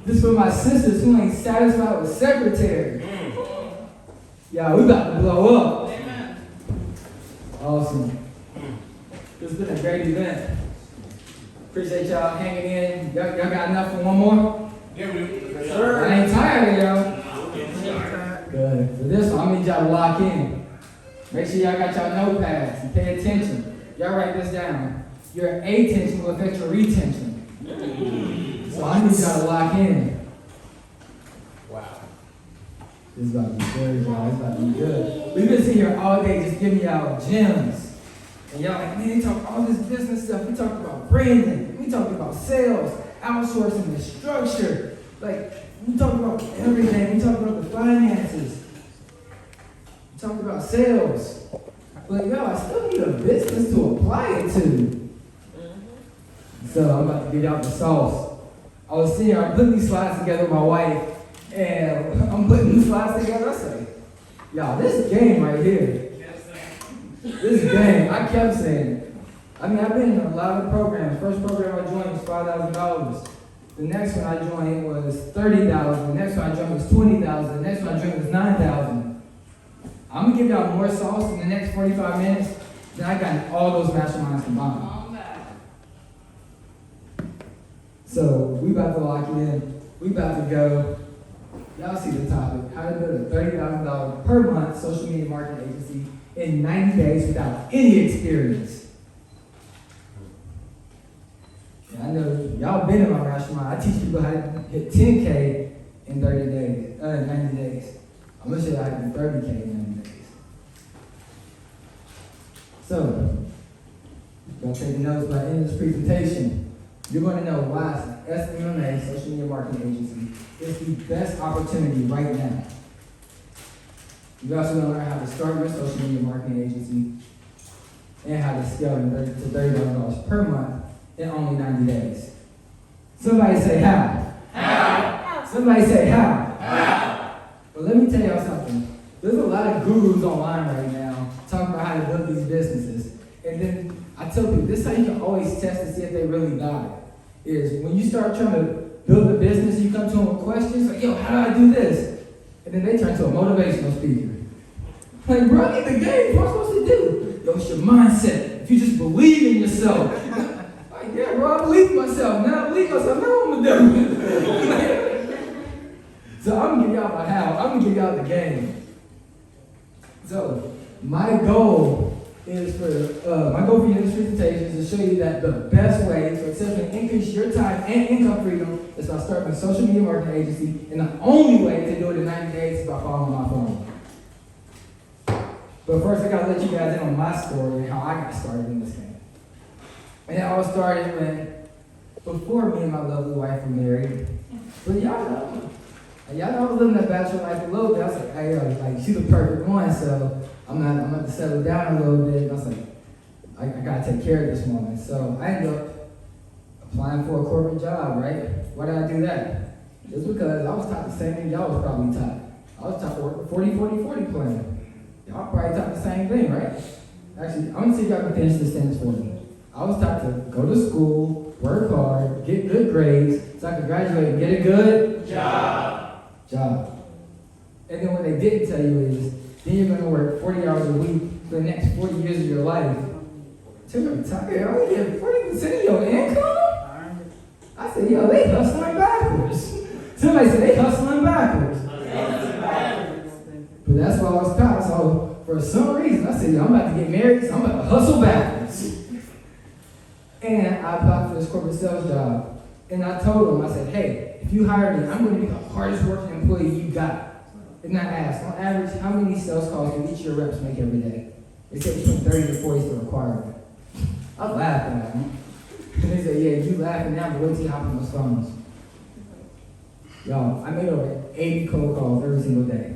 This for my sisters who ain't satisfied with secretary. Y'all, we about to blow up. Awesome. It's been a great event. Appreciate y'all hanging in. Y'all got enough for one more? Yeah, we do. Yes, sir. I ain't tired, y'all. Good. For this one, I need y'all to lock in. Make sure y'all got y'all notepads and pay attention. Y'all write this down. Your attention will affect your retention. So I need y'all to lock in. Wow. This is about to be good, y'all. It's about to be good. We've been sitting here all day just giving y'all gems. And y'all like, man, we talk all this business stuff. We talked about branding. We talked about sales, outsourcing, the structure. Like, we talked about everything. We talked about the finances. We talked about sales. But y'all, I still need a business to apply it to. So I'm about to give y'all the sauce. I was sitting here, I'm putting these slides together with my wife, and I'm putting these slides together. I say, y'all, this game right here, this game, I kept saying, I mean, I've been in a lot of programs. First program I joined was $5,000. The next one I joined was $30,000. The next one I joined was $20,000. The next one I joined was $9,000. I'm gonna give y'all more sauce in the next 45 minutes than I got in all those masterminds combined. So we about to lock it in. We about to go. Y'all see the topic. How to build a $30,000 per month social media marketing agency in 90 days without any experience. Yeah, I know y'all been in my mastermind. I teach people how to hit 10K in 90 days. I'm gonna show you how to do 30K in 90 days. So, y'all take notes by the end of this presentation. You're going to know why SMMA, Social Media Marketing Agency, is the best opportunity right now. You're also going to learn how to start your social media marketing agency and how to scale to $30,000 per month in only 90 days. Somebody say how. How? Somebody say how. How? But let me tell y'all something. There's a lot of gurus online right now talking about how to build these businesses. And then I tell people, this is how you can always test to see if they really got it. Is when you start trying to build a business, you come to them with questions like, yo, how do I do this? And then they turn to a motivational speaker. Like, bro, I need the game. What am I supposed to do? Yo, it's your mindset. If you just believe in yourself. Like, yeah, bro, I believe in myself. Now I believe in myself. Now what I'm going to do? So I'm going to give y'all my how. I'm going to give y'all the game. So my goal for this presentation is to show you that the best way to successfully increase your time and income freedom is by starting a social media marketing agency, and the only way to do it in 90 days is by following my formula. But first, I gotta let you guys in on my story and how I got started in this game. And it all started before me and my lovely wife were married. But y'all know, Y'all know I was living that bachelor life a little bit. I was like, hey, yo, like, she's the perfect one, so I'm gonna have to settle down a little bit. And I was like, I gotta take care of this woman. So I ended up applying for a corporate job, right? Why did I do that? Just because I was taught the same thing y'all was probably taught. I was taught to work the 40-40-40 plan. Y'all probably taught the same thing, right? Actually, I'm gonna see if y'all can finish this sentence for me. I was taught to go to school, work hard, get good grades, so I could graduate and get a good job. And then what they didn't tell you is, then you're gonna work 40 hours a week for the next 40 years of your life. To retire, are you getting 40% of your income? I said, yo, they hustling backwards. Somebody said they hustling backwards. But that's what I was taught. So for some reason, I said, yo, I'm about to get married, so I'm about to hustle backwards. And I applied for this corporate sales job. And I told them, I said, hey, if you hire me, I'm going to be the hardest working employee you got. And I asked, on average, how many sales calls do each of your reps make every day? They said between 30 to 40 is the requirement. I was laughing at them. And they said, yeah, you laughing now, but wait till you hop on those phones. Y'all, I made over 80 cold calls every single day.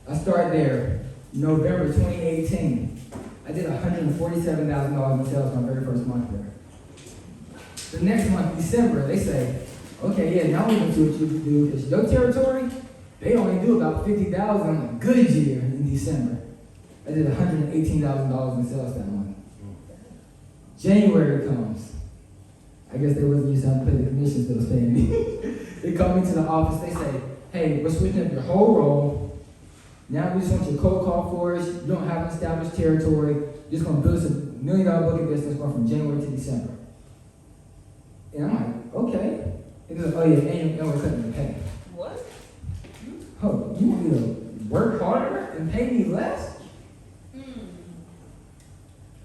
I started there November 2018. I did $147,000 in sales my very first month there. The next month, December, they say, okay, yeah, now we're going to see what you can do, because your territory, they only do about $50,000 a good year in December. I did $118,000 in sales that month. January comes. I guess they wasn't used to having to pay the commissions they was paying me. They call me to the office, they say, hey, we're switching up your whole role. Now we just want you to cold call for us. You don't have an established territory. You're just going to build us $1 million book of business going from January to December. And I'm like, okay. And they're like, oh yeah, and we're cutting your pay. What? Oh, you want me to work harder and pay me less?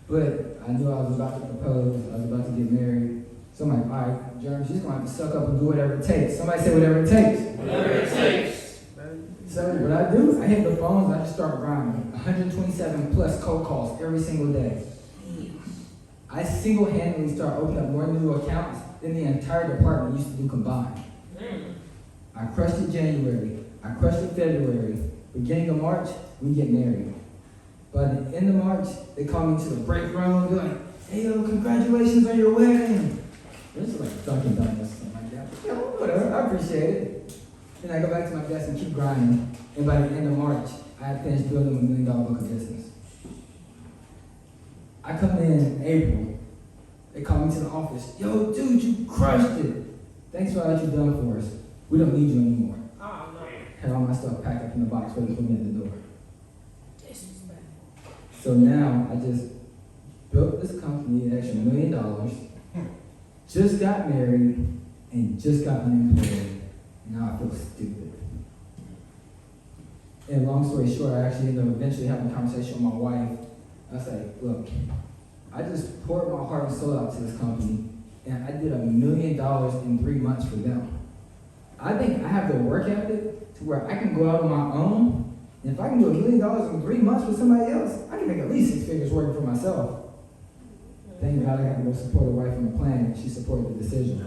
But I knew I was about to propose, I was about to get married. So I'm like, all right, Jeremy, she's going to have to suck up and do whatever it takes. Somebody say whatever it takes. Whatever it takes. So what I do, I hit the phones, I just start grinding. 127 plus cold calls every single day. I single-handedly start opening up more new accounts than the entire department used to do combined. I crushed it January. I crushed it February. Beginning of March, we get married. By the end of March, they call me to the break room. They're like, hey, yo, congratulations on your wedding. This is like Dunkin' Donuts or something like that. Yo, whatever, I appreciate it. Then I go back to my desk and keep grinding. And by the end of March, I had finished building a $1 million book of business. I come in April. They call me to the office. Yo, dude, you crushed it. Thanks for all that you've done for us. We don't need you anymore. Oh, no. Had all my stuff packed up in the box waiting for me at the door. So now I just built this company, an extra $1 million, just got married, and just got unemployed. Now I feel stupid. And long story short, I actually ended up eventually having a conversation with my wife. I was like, look, I just poured my heart and soul out to this company, and I did $1 million in 3 months for them. I think I have the work ethic to where I can go out on my own. And if I can do $1 million in 3 months for somebody else, I can make at least 6 figures working for myself. Thank God I got to go support a wife on the planet. She supported the decision.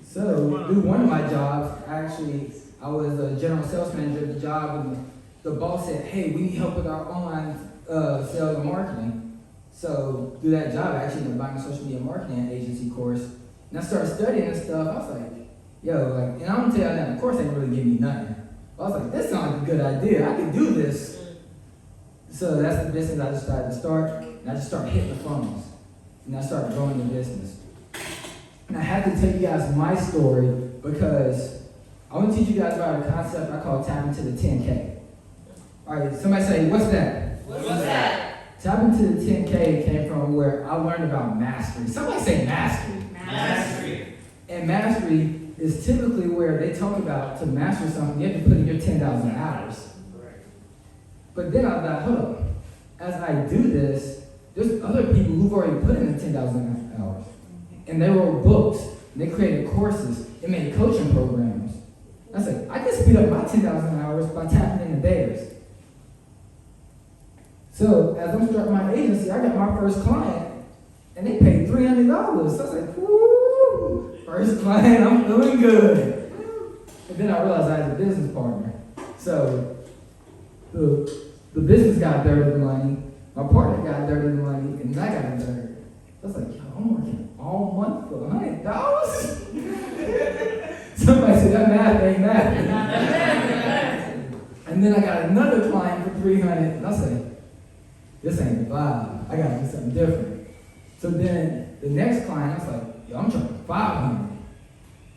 So, through one of my jobs, I was a general sales manager at the job, and the boss said, hey, we need help with our online sales and marketing. So, through that job, I actually ended up buying a social media marketing agency course. And I started studying this stuff. I was like, yo, and I'm gonna tell you that the course ain't really give me nothing. But I was like, this sounds like a good idea. I can do this. So that's the business I decided to start. And I just started hitting the phones. And I started growing the business. And I had to tell you guys my story because I want to teach you guys about a concept I call tapping to the 10K. All right, somebody say, what's that? What's that? Tapping to the 10K came from where I learned about mastery. Somebody say mastery. Mastery. And mastery is typically where they talk about to master something, you have to put in your 10,000 hours. But then I thought, hold up. As I do this, there's other people who've already put in the 10,000 hours. And they wrote books, and they created courses, and made coaching programs. I said, I can speed up my 10,000 hours by tapping into theirs. So as I'm starting my agency, I got my first client, and they paid $300. So I was like, woo, first client, I'm feeling good. And then I realized I had a business partner. So the business got dirty the money, my partner got dirty the money, and I got dirty. I was like, yo, I'm working all month for $100? Somebody said that math ain't math. And then I got another client for $300, and I said, this ain't the vibe. I gotta do something different. So then the next client, I was like, yo, I'm charging $500.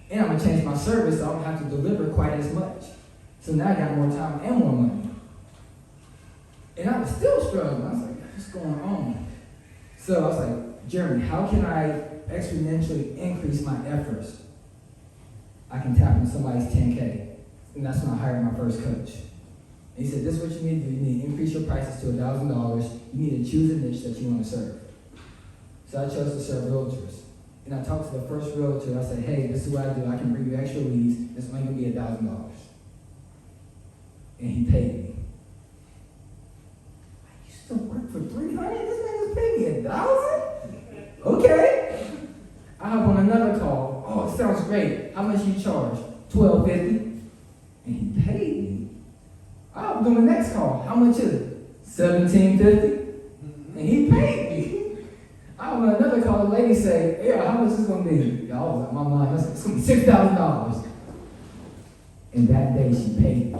And I'm gonna change my service so I don't have to deliver quite as much. So now I got more time and more money. And I was still struggling. I was like, what's going on? So I was like, Jeremy, how can I exponentially increase my efforts? I can tap into somebody's 10K. And that's when I hired my first coach. And he said, this is what you need to do. You need to increase your prices to $1,000. You need to choose a niche that you want to serve. So I chose to serve realtors. And I talked to the first realtor. I said, hey, this is what I do. I can bring you extra leads. It's only going to be $1,000. And he paid me. You still work for $300? This man just paid me $1,000? Okay. I hop on another call. Oh, it sounds great. How much you charge? $1,250. And he paid me. I hopped on the next call. How much is it? $1,750. And he paid me. I was on another call, the lady say, yeah, how much is this gonna be? Y'all was out my mind. I said, it's gonna be $6,000. And that day she paid me.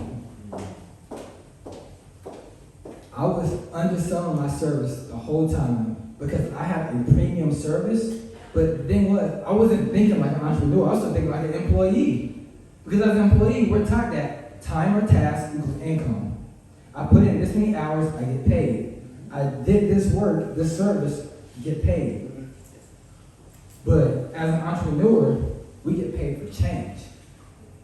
I was underselling my service the whole time because I have a premium service, but the thing was, I wasn't thinking like an entrepreneur, I was thinking like an employee. Because as an employee, we're taught that time or task equals income. I put in this many hours, I get paid. I did this work, this service, get paid. But as an entrepreneur, we get paid for change.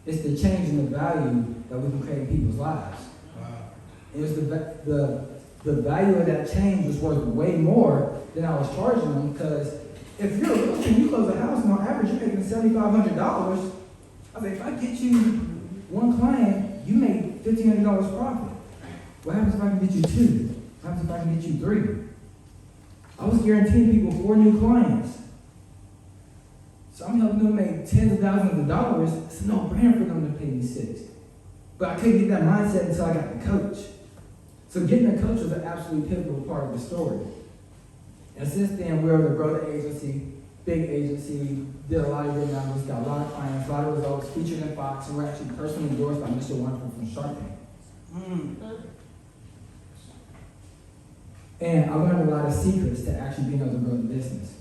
It's the change in the value that we can create in people's lives. Wow. It was the value of that change was worth way more than I was charging them, because if you're a realtor and you close a house and on average you're making $7,500, I was like, if I get you one client, you make $1,500 profit. What happens if I can get you two? What happens if I can get you three? I was guaranteeing people 4 new clients. So I'm helping them make tens of thousands of dollars. It's a no-brainer for them to pay me $6. But I couldn't get that mindset until I got the coach. So getting a coach was an absolutely pivotal part of the story. And since then, we were able to grow the agency, big agency, did a lot of good numbers, got a lot of clients, a lot of results, featured in Fox, and we're actually personally endorsed by Mr. Wonderful from Shark Tank. And I learned a lot of secrets to actually being able to grow the business.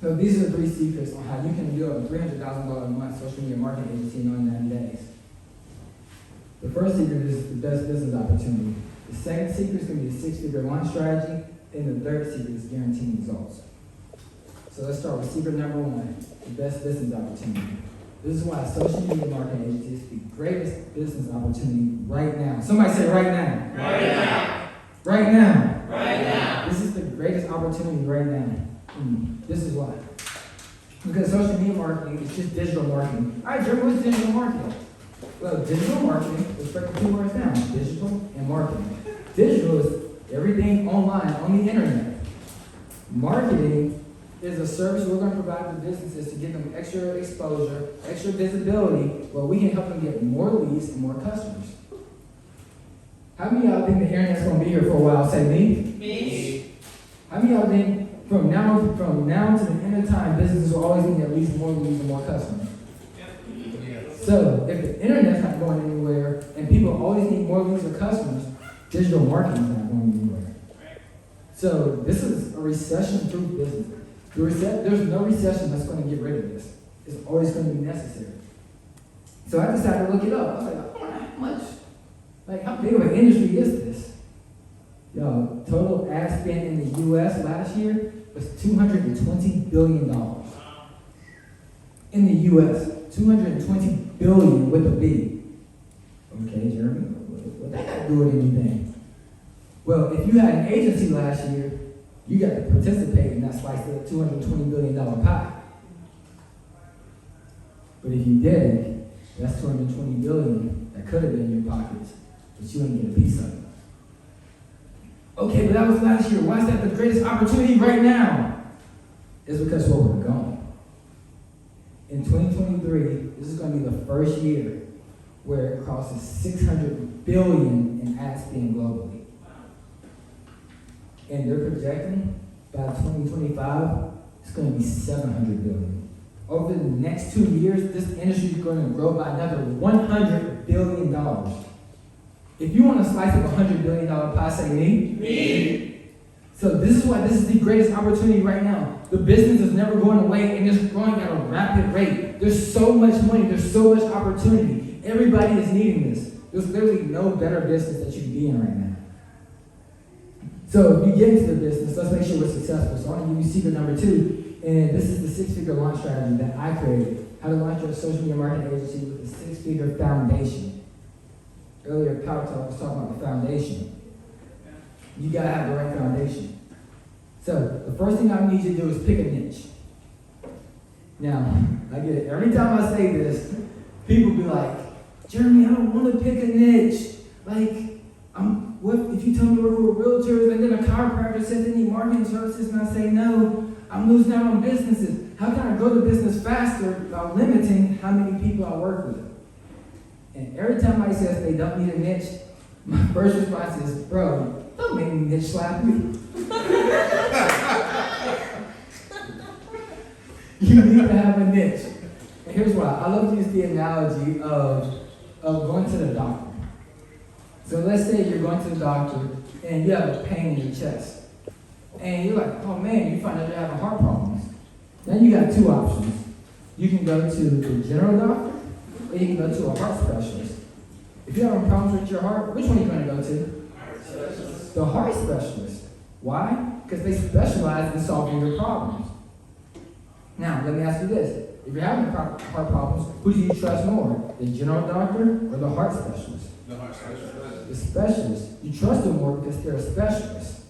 So these are the 3 secrets on how you can build a $300,000 a month social media marketing agency in only 90 days. The first secret is the best business opportunity. The second secret is going to be the 6-figure launch strategy. And the third secret is guaranteeing results. So let's start with secret number 1, the best business opportunity. This is why social media marketing agency is the greatest business opportunity right now. Somebody say right now. Right now. Right now. Right now. This is the greatest opportunity right now. This is why. Because social media marketing is just digital marketing. All right, Jeremy, what's digital marketing? Well, digital marketing, let's break the 2 words down, digital and marketing. Digital is everything online, on the internet. Marketing is a service we're going to provide to businesses to give them extra exposure, extra visibility, where we can help them get more leads and more customers. How many of y'all think the internet's going to be here for a while? Say me. Me. How many of y'all think from now to the end of time, businesses will always need at least more leads and more customers? So if the internet's not going anywhere and people always need more leads or customers, digital marketing is not going anywhere. So this is a recession-proof business. There's no recession that's going to get rid of this. It's always going to be necessary. So I decided to look it up. I was like, I wonder how much, how big of an industry is this? Yo, total ad spend in the U.S. last year was $220 billion. In the U.S., $220 billion with a B. Okay, Jeremy, what that got to do with anything? Well, if you had an agency last year, you got to participate in that slice of the $220 billion pie. But if you didn't, that's $220 billion that could have been in your pockets, but you didn't get a piece of it. Okay, but that was last year. Why is that the greatest opportunity right now? It's because where we're going. In 2023, this is going to be the first year where it crosses 600 billion in ad spend globally. And they're projecting by 2025, it's going to be 700 billion. Over the next 2 years, this industry is going to grow by another $100 billion. If you want a slice of $100 billion pie, say me. Me. So this is why this is the greatest opportunity right now. The business is never going away and it's growing at a rapid rate. There's so much money, there's so much opportunity. Everybody is needing this. There's literally no better business that you can be in right now. So if you get into the business, let's make sure we're successful. So I want to give you secret number 2, and this is the 6-figure launch strategy that I created. How to launch your social media marketing agency with a 6-figure foundation. Earlier, Power Talk was talking about the foundation. You gotta have the right foundation. So the first thing I need you to do is pick a niche. Now, I get it. Every time I say this, people be like, Jeremy, I don't want to pick a niche. Like, what if you tell me to work with realtors and then a chiropractor says they need marketing services and I say no, I'm losing out on businesses. How can I grow the business faster by limiting how many people I work with? And every time I says they don't need a niche, my first response is, bro, don't make me niche slap you. You need to have a niche. And here's why. I love to use the analogy of going to the doctor. So let's say you're going to the doctor and you have a pain in your chest. And you're like, oh man, you find out you're having heart problems. Then you got 2 options. You can go to the general doctor or you can go to a heart specialist. If you're having problems with your heart, which one are you going to go to? The heart specialist. Why? Because they specialize in solving your problems. Now, let me ask you this. If you're having heart problems, who do you trust more? The general doctor or the heart specialist? The heart specialist. The specialist. You trust them more because they're a specialist.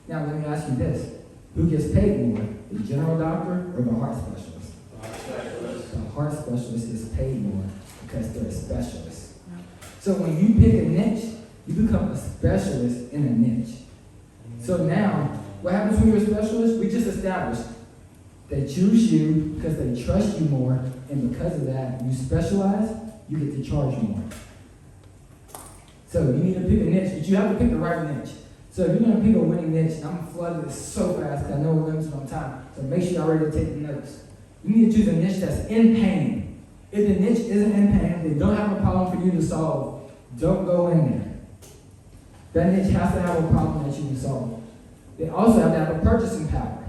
Now, let me ask you this. Who gets paid more? The general doctor or the heart specialist? The heart specialist. The heart specialist gets paid more because they're a specialist. So when you pick a niche, you become a specialist in a niche. So now, what happens when you're a specialist? We just established they choose you because they trust you more, and because of that, you specialize, you get to charge more. So you need to pick a niche, but you have to pick the right niche. So if you're going to pick a winning niche, and I'm going to flood this so fast because I know we're limited on time, so make sure you're ready to take the notes. You need to choose a niche that's in pain. If the niche isn't in pain, they don't have a problem for you to solve, don't go in there. That niche has to have a problem that you can solve. They also have to have a purchasing power.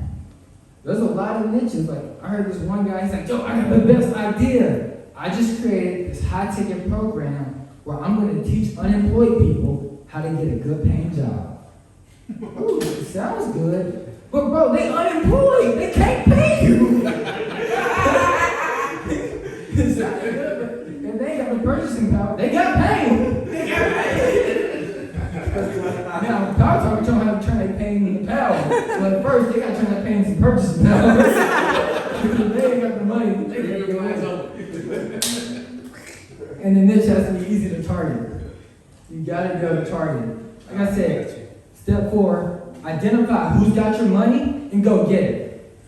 There's a lot of niches, like I heard this one guy, he's like, yo, I got the best idea. I just created this high-ticket program where I'm going to teach unemployed people how to get a good paying job. Ooh, it sounds good. But bro, they unemployed. They can't pay you. It sounds good, but if they ain't got the purchasing power, they got pain. They got pain. Now, Power Talk, we're trying to turn their pain into power. But first, they got to turn that pain into purchasing power. They ain't got the money. They got to go in. And the niche has to be easy to target. You got to be able to target. Like I said, step 4, identify who's got your money and go get it.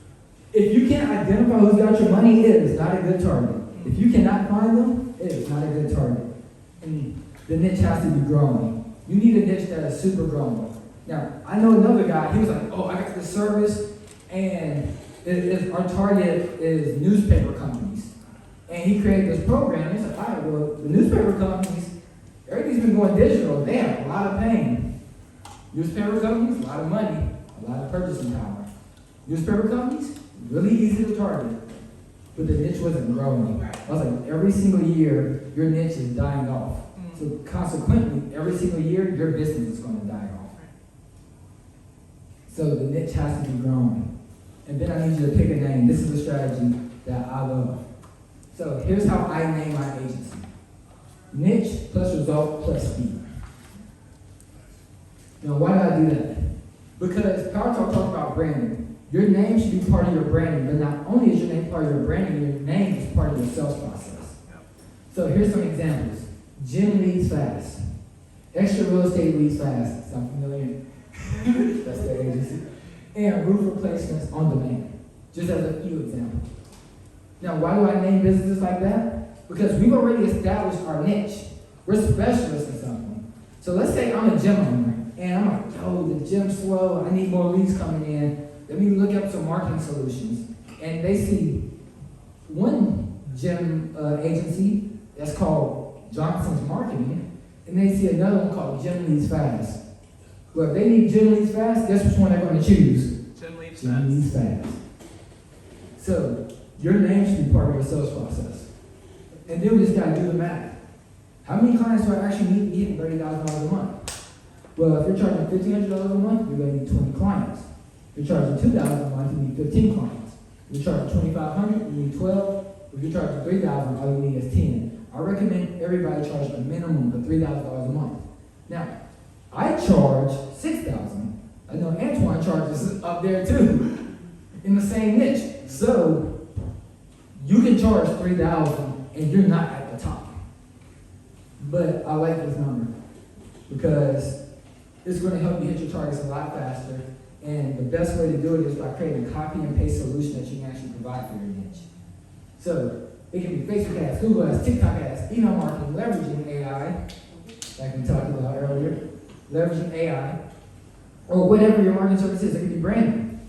If you can't identify who's got your money, it is not a good target. If you cannot find them, it is not a good target. And the niche has to be growing. You need a niche that is super growing. Now, I know another guy, he was like, oh, I got this service, and our target is newspaper companies. And he created this program. He's like, all right, well, the newspaper companies, everything's been going digital. They have a lot of pain. Newspaper companies, a lot of money, a lot of purchasing power. Newspaper companies, really easy to target. But the niche wasn't growing. I was like, every single year, your niche is dying off. So consequently, every single year, your business is going to die off. So the niche has to be growing. And then I need you to pick a name. This is a strategy that I love. So here's how I name my agency. Niche plus result plus speed. Now, why did I do that? Because Power Talk talks about branding. Your name should be part of your branding, but not only is your name part of your branding, your name is part of your sales process. So here's some examples. Gym leads fast. Extra real estate leads fast. Sound familiar? That's the agency. And roof replacements on demand, just as a few examples. Now, why do I name businesses like that? Because we've already established our niche. We're specialists in something. So let's say I'm a gym owner, and I'm like, yo, the gym's slow, I need more leads coming in. Let me look up some marketing solutions. And they see one gym agency that's called Johnson's Marketing, and they see another one called Gym Leads Fast. Well, if they need Gym Leads Fast, guess which one they're going to choose? Gym leads Gym Leads Fast. So, your name should be part of your sales process. And then we just got to do the math. How many clients do I actually need to get $30,000 a month? Well, if you're charging $1,500 a month, you're going to need 20 clients. If you're charging $2,000 a month, you need 15 clients. If you're charging $2,500, you need 12. If you're charging $3,000, all you need is 10. I recommend everybody charge a minimum of $3,000 a month. Now, I charge $6,000. I know Antoine charges up there too, in the same niche. So, you can charge $3,000 and you're not at the top. But I like this number because it's going to help you hit your targets a lot faster. And the best way to do it is by creating a copy and paste solution that you can actually provide for your niche. So it can be Facebook ads, Google ads, TikTok ads, email marketing, leveraging AI, like we talked about earlier, leveraging AI, or whatever your marketing service is. It could be branding.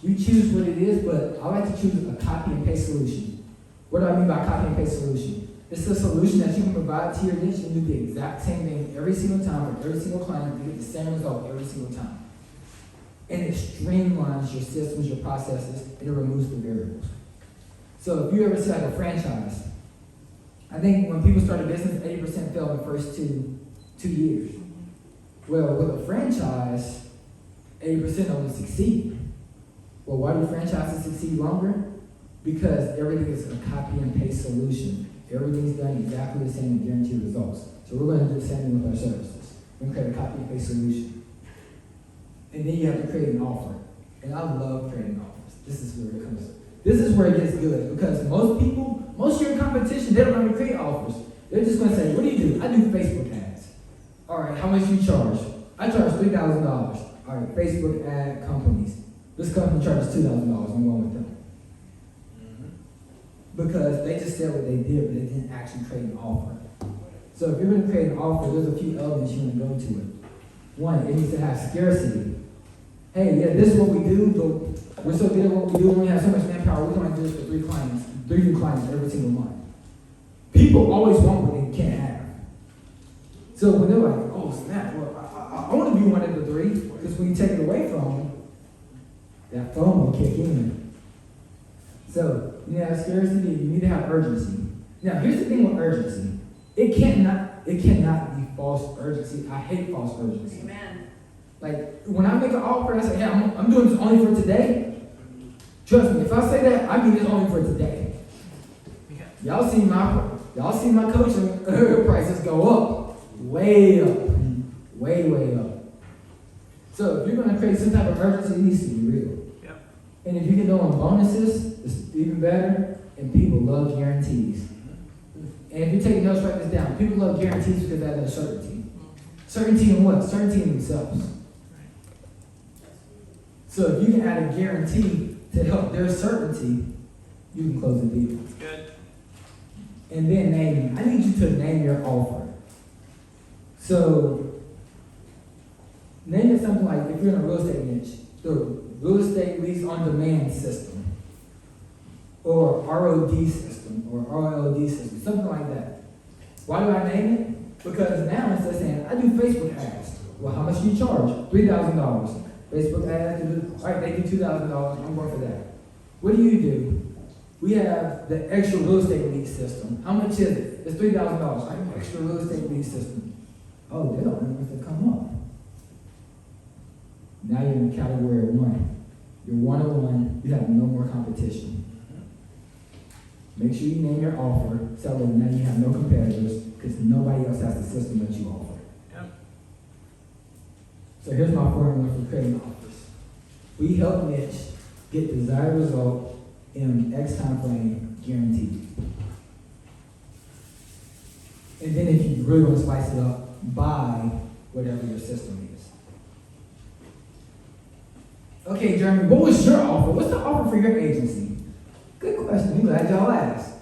You choose what it is, but I like to choose a copy and paste solution. What do I mean by copy and paste solution? It's a solution that you can provide to your niche and do the exact same thing every single time for every single client and get the same result every single time. And it streamlines your systems, your processes, and it removes the variables. So if you ever see like a franchise, I think when people start a business, 80% fail in the first two years. Well, with a franchise, 80% only succeed. Well, why do franchises succeed longer? Because everything is a copy and paste solution. Everything's done exactly the same and guaranteed results. So we're going to do the same thing with our services. We're going to create a copy and paste solution. And then you have to create an offer. And I love creating offers. This is where it comes. This is where it gets good because most people, most of your competition, they don't know how to create offers. They're just going to say, what do you do? I do Facebook ads. All right, how much do you charge? I charge $3,000. All right, Facebook ad companies. This company charges $2,000. I'm going with them. Because they just said what they did, but they didn't actually create an offer. So if you're going to create an offer, there's a few elements you want to go to it. One, it needs to have scarcity. Hey, yeah, this is what we do, but we're so good at what we do, and we have so much manpower, we're going to do this for 3 new clients every single month. People always want what they can't have. So when they're like, oh snap, well, I want to be one of the 3, because when you take it away from them, that phone will kick in. So you need to have scarcity, you need to have urgency. Now here's the thing with urgency. It cannot be false urgency. I hate false urgency. Amen. Like when I make an offer, I say, hey, I'm doing this only for today. Trust me, if I say that, I mean this only for today. Y'all see my coaching prices go up, way up, way up. So if you're going to create some type of urgency, it needs to be real. Yep. And if you can do on bonuses, it's even better. And people love guarantees. And if you're taking notes, write this down. People love guarantees because they have that certainty. Certainty in what? Certainty in themselves. So if you can add a guarantee to help their certainty, you can close the deal. That's good. And then naming. I need you to name your offer. So name it something like, if you're in a real estate niche, the real estate lease on demand system, or ROD system, or RLD system, something like that. Why do I name it? Because now instead of saying, I do Facebook ads. Well, how much do you charge? $3,000. Facebook ads, all right, they do $2,000. I'm going for that. What do? We have the extra real estate lease system. How much is it? It's $3,000. All right, extra real estate lease system. Oh, they don't know if they come up. Now you're in category 1. You're 101. You have no more competition. Make sure you name your offer. Tell them now you have no competitors because nobody else has the system that you offer. Yep. So here's my formula for creating offers. We help niche get desired result in X time frame, guaranteed. And then if you really want to spice it up, buy whatever your system is. Okay, Jeremy, what was your offer? What's the offer for your agency? Good question. I'm glad y'all asked.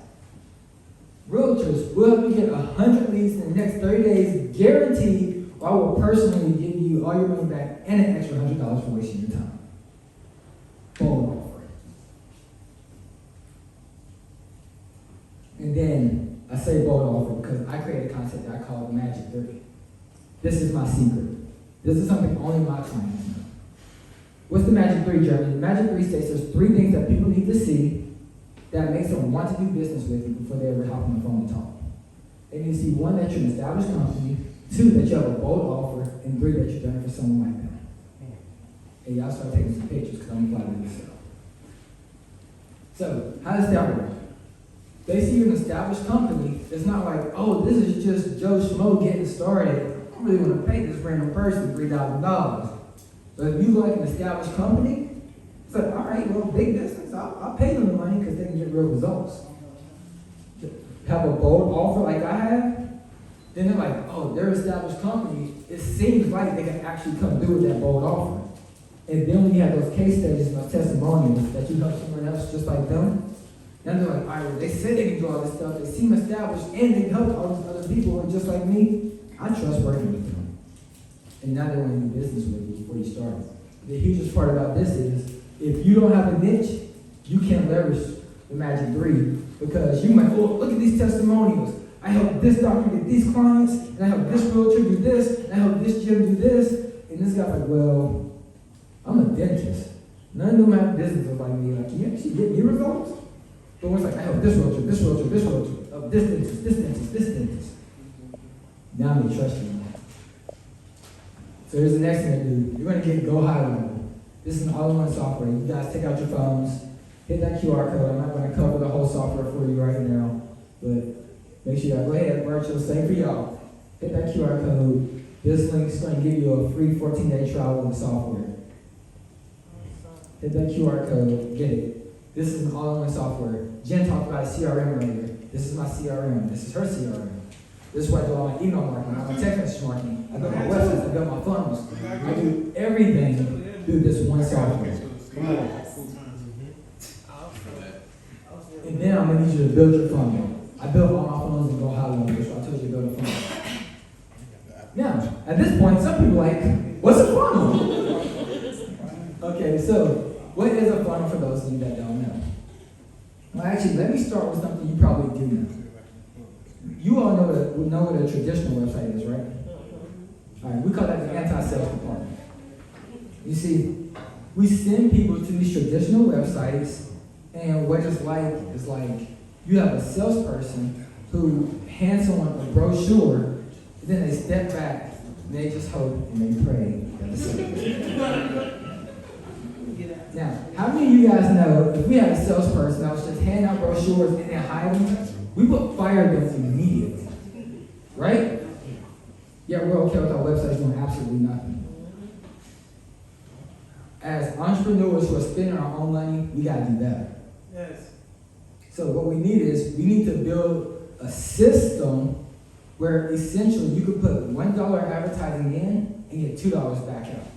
Realtors will help you get 100 leads in the next 30 days, guaranteed, or I will personally give you all your money back and an extra $100 for wasting your time. Bold offer. And then I say bold offer because I created a concept that I call the Magic 3. This is my secret. This is something only my clients know. What's the Magic 3, Jeremy? The Magic 3 states there's 3 things that people need to see that makes them want to do business with you before they ever hop on the phone and talk. They need to see 1, that you're an established company, 2, that you have a bold offer, and 3, that you're done it for someone like them. And y'all start taking some pictures because I'm applying this stuff. So, how does that work? They see you're an established company. It's not like, oh, this is just Joe Schmo getting started. I really want to pay this random person $3,000. But if you go like an established company, it's like, all right, well, big business, I'll pay them the money because they can get real results. Have a bold offer like I have, then they're like, oh, they're an established company. It seems like they can actually come through with that bold offer. And then when you have those case studies and those testimonials that you help someone else just like them, then they're like, all right, well, they said they can do all this stuff. They seem established and they helped all these other people. And just like me, I trust working with them. And now they want to do business with you before you start. The hugest part about this is, if you don't have a niche, you can't leverage the Magic 3 because you might, oh, look at these testimonials. I helped this doctor get these clients, and I helped this realtor do this, and I helped this gym do this. And this guy's like, well, I'm a dentist. None of them have businesses like me. Like, can you actually get me results? But one's like, I helped this realtor, this realtor, this realtor, this dentist, this dentist, this dentist. Now they trust you. So here's the next thing to do. You're going to get Go High Level. This is an all-in-one software. You guys take out your phones, hit that QR code. I'm not going to cover the whole software for you right now, but make sure y'all go ahead, virtual, same for y'all. Hit that QR code. This link is going to give you a free 14-day trial of the software. Hit that QR code, get it. This is an all-in-one software. Jen talked about a CRM earlier. This is my CRM. This is her CRM. This is where I do all my email marketing, all my text message marketing. I build my websites, I build my funnels. I do everything through this one software. And then I'm going to need you to build your funnel. I built all my funnels and Go High Level. That's why I told you to build a funnel. Now, at this point, some people are like, what's a funnel? Okay, so what is a funnel for those of you that don't know? Well, actually, let me start with something you probably do know. You all know what a traditional website is, right? All right, we call that the anti-sales department. You see, we send people to these traditional websites, and what it's like is like you have a salesperson who hands someone a brochure, and then they step back, and they just hope and they pray that the sale. Now, how many of you guys know if we had a salesperson that was just handing out brochures and then hiding them, we would fire them immediately, right? Yeah, we're okay with our websites doing absolutely nothing. As entrepreneurs who are spending our own money, we gotta do better. Yes. So what we need is, we need to build a system where essentially you could put $1 advertising in and get $2 back out.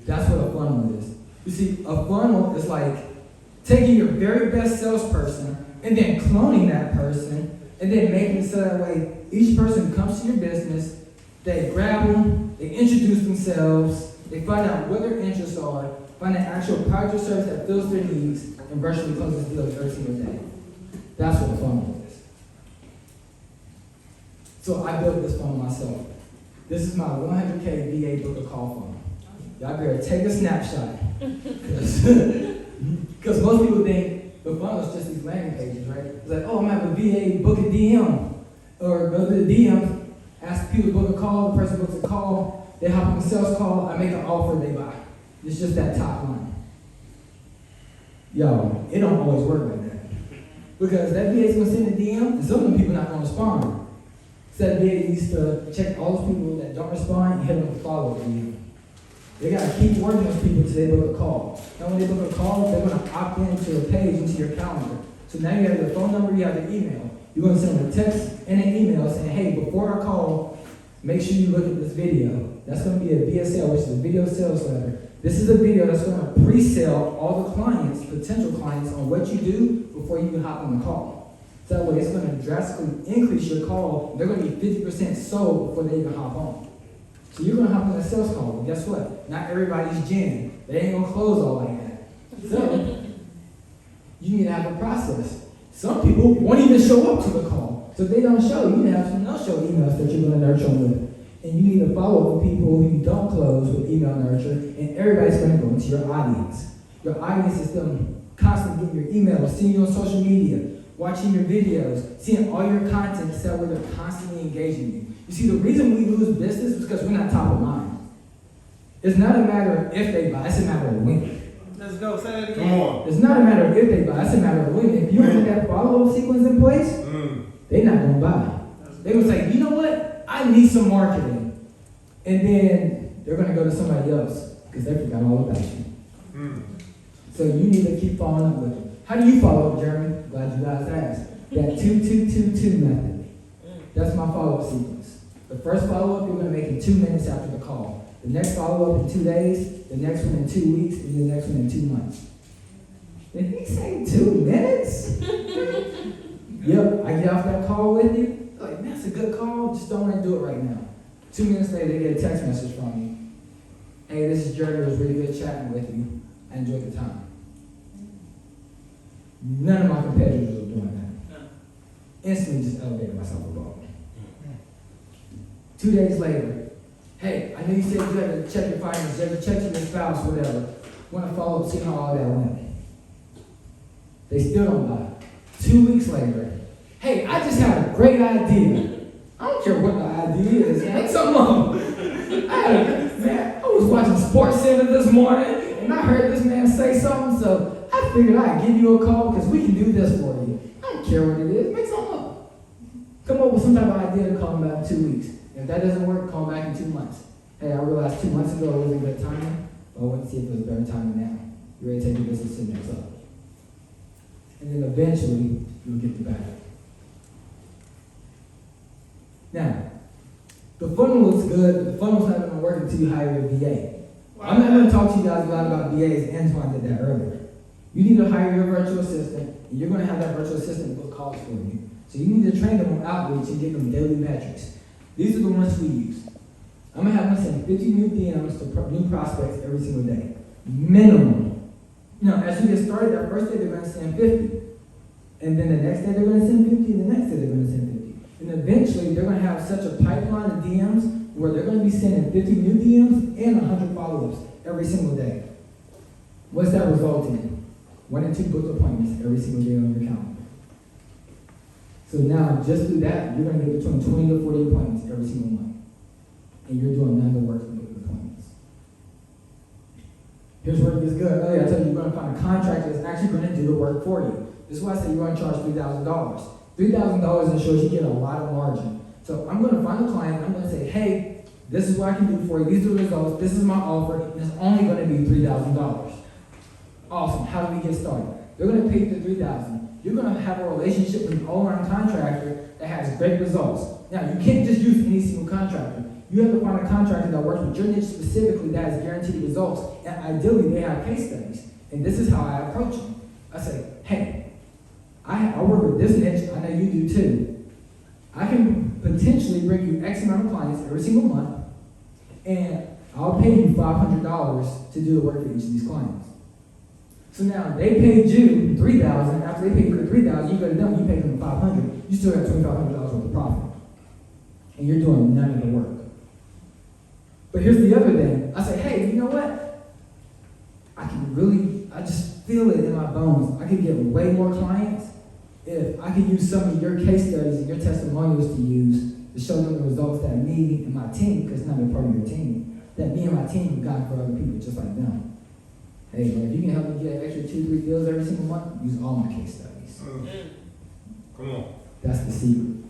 That's what a funnel is. You see, a funnel is like taking your very best salesperson and then cloning that person and then making it so that way each person comes to your business, they grab them, they introduce themselves, they find out what their interests are, find an actual product or service that fills their needs, and virtually closes deals every single day. That's what a funnel is. So I built this funnel myself. This is my 100K VA book a call funnel. Y'all better take a snapshot. Because most people think the funnel is just these landing pages, right? It's like, oh, I'm going to have a VA book a DM. Or go to the DM, ask people to book a call, the person books a call, they hop on the sales call, I make an offer, they buy. It's just that top line. Yo, it don't always work like that. Because that VA is going to send a DM, and some of them people not going to respond. So that VA needs to check all those people that don't respond and hit them with a follow-up DM. They got to keep working with people until they book a call. And when they book a call, they're going to opt into a page into your calendar. So now you have their phone number, you have their email. You're going to send them a text and an email saying, hey, before our call, make sure you look at this video. That's going to be a VSL, which is a video sales letter. This is a video that's going to pre-sell all the clients, potential clients, on what you do before you even hop on the call. So that way it's going to drastically increase your call. They're going to be 50% sold before they even hop on. So you're going to hop on a sales call, but guess what? Not everybody's Jen. They ain't going to close all like that. So you need to have a process. Some people won't even show up to the call. So if they don't show, you need to have some no-show emails that you're going to nurture them with. And you need to follow up with people who you don't close with email nurture, and everybody's going to go into your audience. Your audience is them constantly getting your emails, seeing you on social media, watching your videos, seeing all your content, so that way they're constantly engaging you. You see, the reason we lose business is because we're not top of mind. It's not a matter of if they buy, it's a matter of when. Let's go, say that again. Come on. It's not a matter of if they buy, it's a matter of when. If you don't have that follow-up sequence in place, they're not going to buy. They're going to say, you know what? I need some marketing. And then they're going to go to somebody else because they forgot all about you. So you need to keep following up with them. How do you follow up, Jeremy? Glad you guys asked. That 2-2-2-2 method. That's my follow-up sequence. The first follow-up you're going to make in 2 minutes after the call. The next follow-up in 2 days. The next one in 2 weeks. And the next one in 2 months. Did he say 2 minutes? Yep, I get off that call with you. Like, man, that's a good call. Just don't want to do it right now. 2 minutes later, they get a text message from you. Hey, this is Jerry. It was really good chatting with you. I enjoyed the time. None of my competitors are doing that. Instantly just elevated myself above. 2 days later, hey, I know you said you had to check your finances, you had to check your spouse, whatever. Want to follow up, see how all that went. They still don't buy. 2 weeks later, hey, I just had a great idea. I don't care what the idea is, make something up. I was watching Sports Center this morning, and I heard this man say something, so I figured I'd give you a call because we can do this for you. I don't care what it is, make something up. Come up with some type of idea to call him back in 2 weeks. If that doesn't work, call back in 2 months. Hey, I realized 2 months ago it wasn't good timing, but I want to see if it was better timing now. You ready to take your business to the next level. And then eventually, you'll get the bag. Now, the funnel looks good, but the funnel's not going to work until you hire a VA. I'm not going to talk to you guys a lot about VAs. Antoine did that earlier. You need to hire your virtual assistant, and you're going to have that virtual assistant book calls for you. So you need to train them on outreach and give them daily metrics. These are the ones we use. I'm going to have them send 50 new DMs to new prospects every single day. Minimum. Now, as you get started, that first day they're going to send 50. And then the next day they're going to send 50, and the next day they're going to send 50. And eventually, they're going to have such a pipeline of DMs where they're going to be sending 50 new DMs and 100 follow-ups every single day. What's that result in? 1 and 2 booked appointments every single day on your calendar. So now, just through that, you're going to get between 20 to 40 appointments every single month. And you're doing none of the work for booking appointments. Here's where it gets good. Earlier, I told you you're going to find a contractor that's actually going to do the work for you. This is why I say you're going to charge $3,000. $3,000 ensures you get a lot of margin. So I'm going to find a client, I'm going to say, hey, this is what I can do for you, these are the results, this is my offer, and it's only going to be $3,000. Awesome, how do we get started? They're going to pay you the $3,000. You're going to have a relationship with an online contractor that has great results. Now, you can't just use any single contractor. You have to find a contractor that works with your niche specifically that has guaranteed results, and ideally they have case studies. And this is how I approach them. I say, hey, I work with this niche, I know you do too. I can potentially bring you X amount of clients every single month, and I'll pay you $500 to do the work for each of these clients. So now they paid you $3,000. After they paid you the $3,000, you go to them, you pay them $500. You still have $2,500 worth of profit, and you're doing none of the work. But here's the other thing. I say, hey, you know what? I just feel it in my bones. I could get way more clients if I could use some of your case studies and your testimonials to use to show them the results that me and my team, because now they're part of your team, that me and my team have gotten for other people just like them. Hey, man, if you can help me get an extra 2-3 deals every single month, use all my case studies. Come on. That's the secret.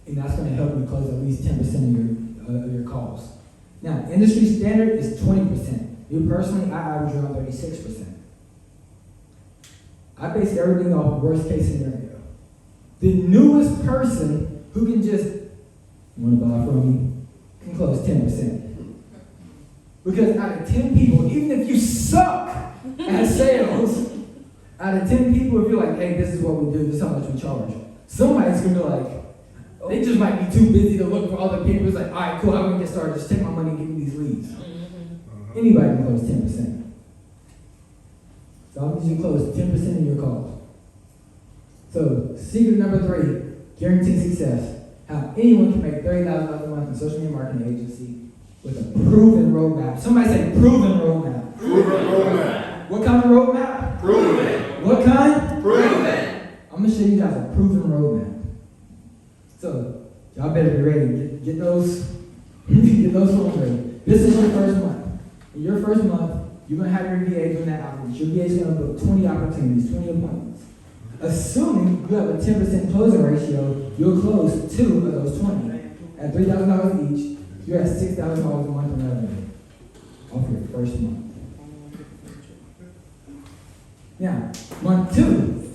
And that's going to help you close at least 10% of your calls. Now, industry standard is 20%. Me personally, I average around 36%. I base everything off worst case scenario. The newest person who can just, you want to buy from me, can close 10%. Because out of 10 people, even if you suck at sales, out of 10 people, if you're like, hey, this is what we do, this is how much we charge, somebody's gonna be like, they just might be too busy to look for other people. It's like, all right, cool, how are we gonna get started? Just take my money and give me these leads. Anybody can close 10%. So I need you to close 10% of your calls. So secret number 3, guaranteed success. How anyone can make $30,000 a month in social media marketing agency with a proven roadmap. Somebody say proven roadmap. Proven roadmap. What kind of roadmap? Proven. What kind? Proven. I'm gonna show you guys a proven roadmap. So y'all better be ready. Get those get those phones ready. This is your first month. In your first month, you're gonna have your VA doing that outreach. Your VA is gonna book 20 opportunities, 20 appointments. Assuming you have a 10% closing ratio, you'll close 2 of those 20. At $3,000 each, you're at $6,000 a month in revenue off your first month. Now, month 2,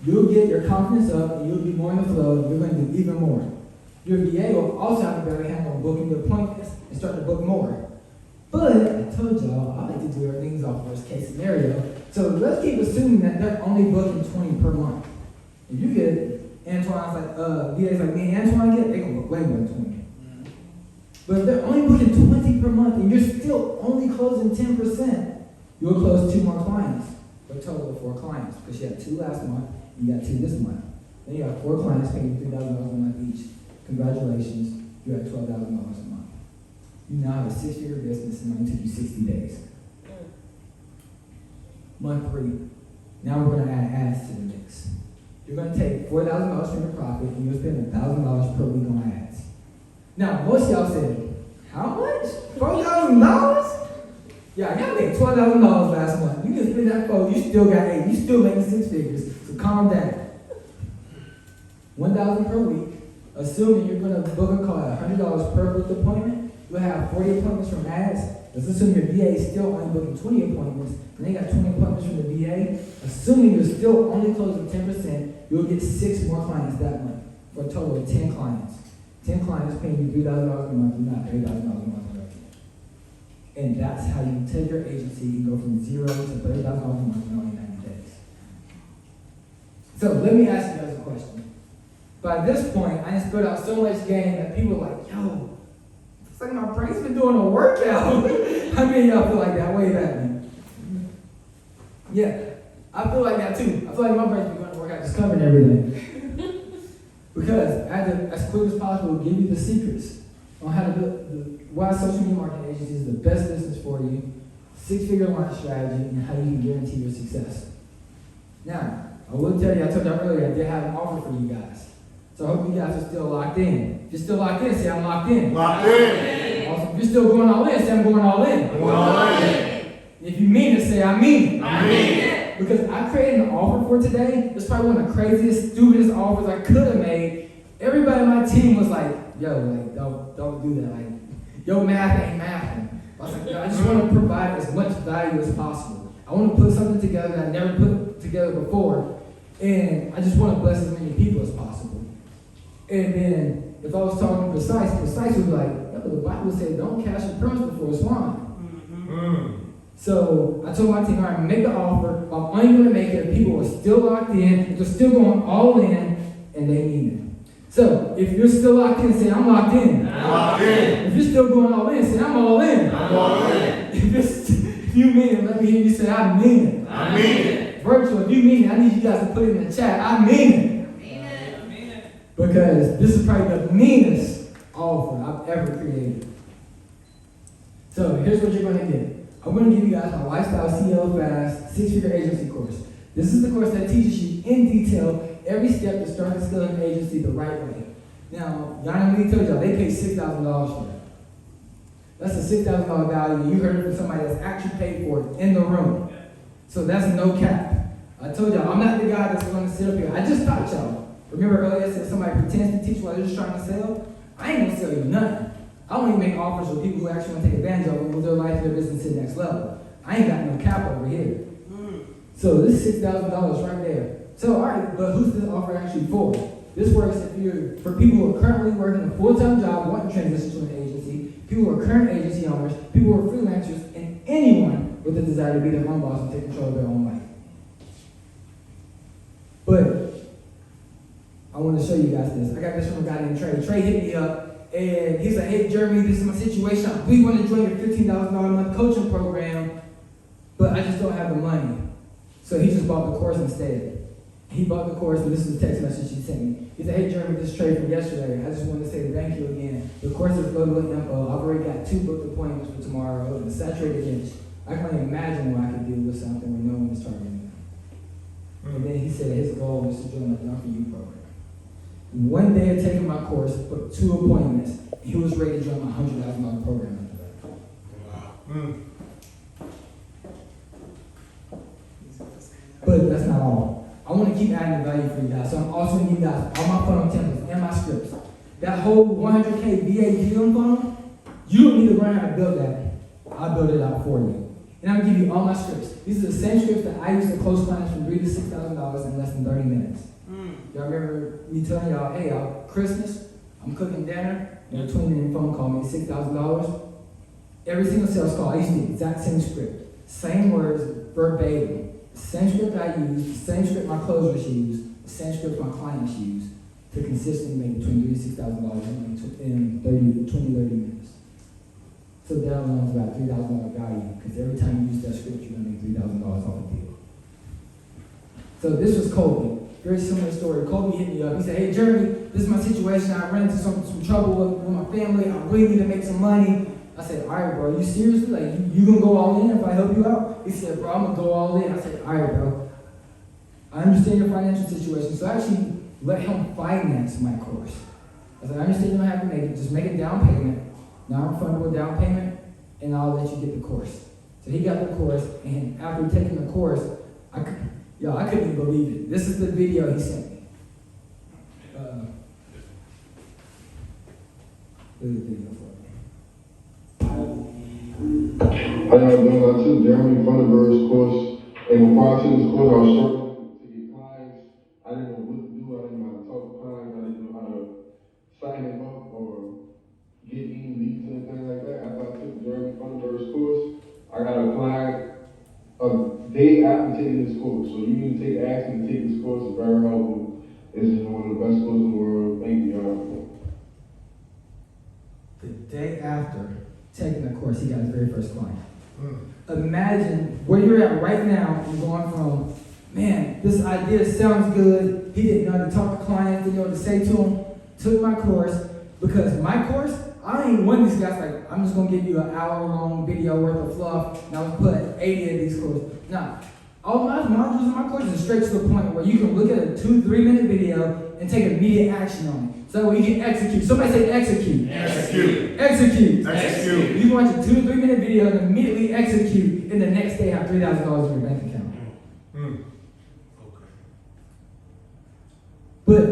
you'll get your confidence up and you'll be more in the flow and you're going to do even more. Your VA will also have a better handle on booking the appointments and start to book more. But I told y'all, I like to do everything off worst case scenario. So let's keep assuming that they're only booking 20 per month. If you get Antoine's like, VA's like me and Antoine get, they're going to book way more than 20. But if they're only booking 20 per month and you're still only closing 10%, you'll close 2 more clients. For a total of 4 clients. Because you had 2 last month, you got 2 this month. Then you got 4 clients paying you $3,000 a month each. Congratulations, you're at $12,000 a month. You now have a 6-figure business and it only took you 60 days. Month 3, now we're going to add ads to the mix. You're going to take $4,000 from your profit and you'll spend $1,000 per week on ads. Now, most of y'all said, how much? $4,000? Yeah, I got to make $12,000 last month. You can spend that $4,000, you still got 8. You still making 6 figures, so calm down. $1,000 per week, assuming you're going to book a call at $100 per booked appointment. You'll have 40 appointments from ads. Let's assume your VA is still only booking 20 appointments, and they got 20 appointments from the VA. Assuming you're still only closing 10%, you'll get 6 more clients that month, for a total of 10 clients. 10 clients paying you $3,000 a month, you're not $30,000 a month. And that's how you take your agency and go from 0 to $30,000 a month in only 90 days. So let me ask you guys a question. By this point, I just spilled out so much game that people are like, yo, it's like my brain's been doing a workout. How many of y'all feel like that? Wave at me. Yeah, I feel like that too. I feel like my brain's been doing a workout, just covering everything. Because as quick as possible, we'll give you the secrets on how to build why social media marketing agency is the best business for you, 6-figure launch strategy, and how you can guarantee your success. Now, I will tell you, I told you earlier, I did have an offer for you guys. So I hope you guys are still locked in. If you're still locked in, say I'm locked in. Locked in. Awesome. If you're still going all in, say I'm going all in. Going all in. If you mean it, say I mean it. I mean it. Because I created an offer for today. It's probably one of the craziest, stupidest offers I could have made. Everybody on my team was like, yo, like, don't do that. Like, your math ain't mathing. I was like, yo, I just want to provide as much value as possible. I want to put something together that I never put together before. And I just want to bless as many people as possible. And then, if I was talking precise would be like, yo, the Bible said, don't cast your pearls before swine. So I told my team, all right, make the offer. I'm only going to make it if people are still locked in, if they're still going all in, and they mean it. So if you're still locked in, say I'm locked in. I'm locked in. If you're still going all in, say I'm all in. I'm all in. If you mean it, let me hear you say I mean it. I mean it. Virtual, if you mean it, I need you guys to put it in the chat. I mean it. Because this is probably the meanest offer I've ever created. So here's what you're going to get. I'm going to give you guys my Lifestyle CEO Fast 6-figure agency course. This is the course that teaches you in detail every step to start and scale an agency the right way. Now, Yana Lee told y'all they paid $6,000 for that. That's a $6,000 value. You heard it from somebody that's actually paid for it in the room. So that's no cap. I told y'all, I'm not the guy that's going to sit up here. I just taught y'all. Remember earlier I said somebody pretends to teach while they're just trying to sell? I ain't gonna sell you nothing. I only make offers with people who actually want to take advantage of it and move their life and their business to the next level. I ain't got no cap over here. So this is $6,000 right there. So all right, but who's this offer actually for? This works if you're for people who are currently working a full-time job, want to transition to an agency, people who are current agency owners, people who are freelancers, and anyone with a desire to be their own boss and take control of their own life. But I want to show you guys this. I got this from a guy named Trey. Trey hit me up, and he's like, hey, Jeremy, this is my situation. I really want to join your $15,000 a month coaching program, but I just don't have the money. So he just bought the course instead. He bought the course, and this is the text message he sent me. He said, hey, Jeremy, this is Trey from yesterday. I just wanted to say thank you again. The course is loaded with info. I've already got 2 booked appointments for tomorrow. The saturated niche. I can only imagine what I could do with something where no one is targeting them. And then he said his goal was to join the Done For You program. One day of taking my course, booked 2 appointments, he was ready to join my $100,000 program after that. Wow. But that's not all. I want to keep adding the value for you guys. So I'm also going to give you guys all my funnel templates and my scripts. That whole 100K VA dealing funnel, you don't need to learn how to build that. I'll build it out for you. And I'm going to give you all my scripts. These are the same scripts that I use to close clients from $3,000 to $6,000 in less than 30 minutes. Y'all remember me telling y'all, hey, Christmas, I'm cooking dinner, and a 20-minute phone call made $6,000. Every single sales call, I use the exact same script. Same words, verbatim. The same script I use, the same script my closers use, the same script my clients use to consistently make between $3,000 to $6,000 in 20, 30 minutes. So that alone is about $3,000 value, because every time you use that script, you're going to make $3,000 off a deal. So this was Colby. Very similar story. Colby hit me up. He said, hey, Jeremy, this is my situation. I ran into some trouble with my family. I really need to make some money. I said, all right, bro, you seriously? Like, you gonna go all in if I help you out? He said, bro, I'm gonna go all in. I said, all right, bro. I understand your financial situation. So I actually let him finance my course. I said, I understand you don't have to make it. Just make a down payment, non-refundable down payment, and I'll let you get the course. So he got the course, and after taking the course, I couldn't even believe it. This is the video he sent me. This is the video for me. How y'all doing? I took Jeremy Funderburk's course, and before I took this course, I was struggling to get clients. I didn't know what to do. I didn't know how to talk to clients. I didn't know how to sign them up or get any leads and anything like that. After I took Jeremy Funderburk's course, I got a client a day after taking this course. So you need to take action to take this course. It's very helpful. It's one of the best courses in the world. Thank you, y'all. The day after taking the course, he got his very first client. Imagine where you're at right now and going from, man, this idea sounds good. He didn't know how to talk to clients, didn't know what to say to them. Took my course, because my course, I ain't one of these guys like, I'm just gonna give you an hour-long video worth of fluff, and I'll put 80 of these courses. No. All my modules in my course is straight to the point where you can look at a 2-3 minute video and take immediate action on it. So that way you can execute. Somebody say execute. Execute. Execute. Execute. You can watch a 2 to 3 minute video and immediately execute, and the next day have $3,000 in your bank account. But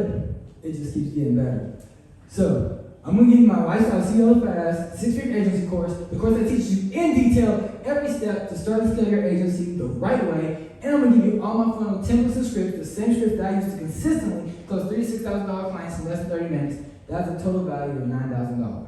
it just keeps getting better. So I'm gonna give you my Lifestyle CEO Fast 6-figure agency course, the course that teaches you in detail every step to start and scale your agency the right way. And I'm gonna give you all my funnel templates and scripts, the same script that I use to consistently close $3,000 to $6,000 clients in less than 30 minutes. That's a total value of $9,000.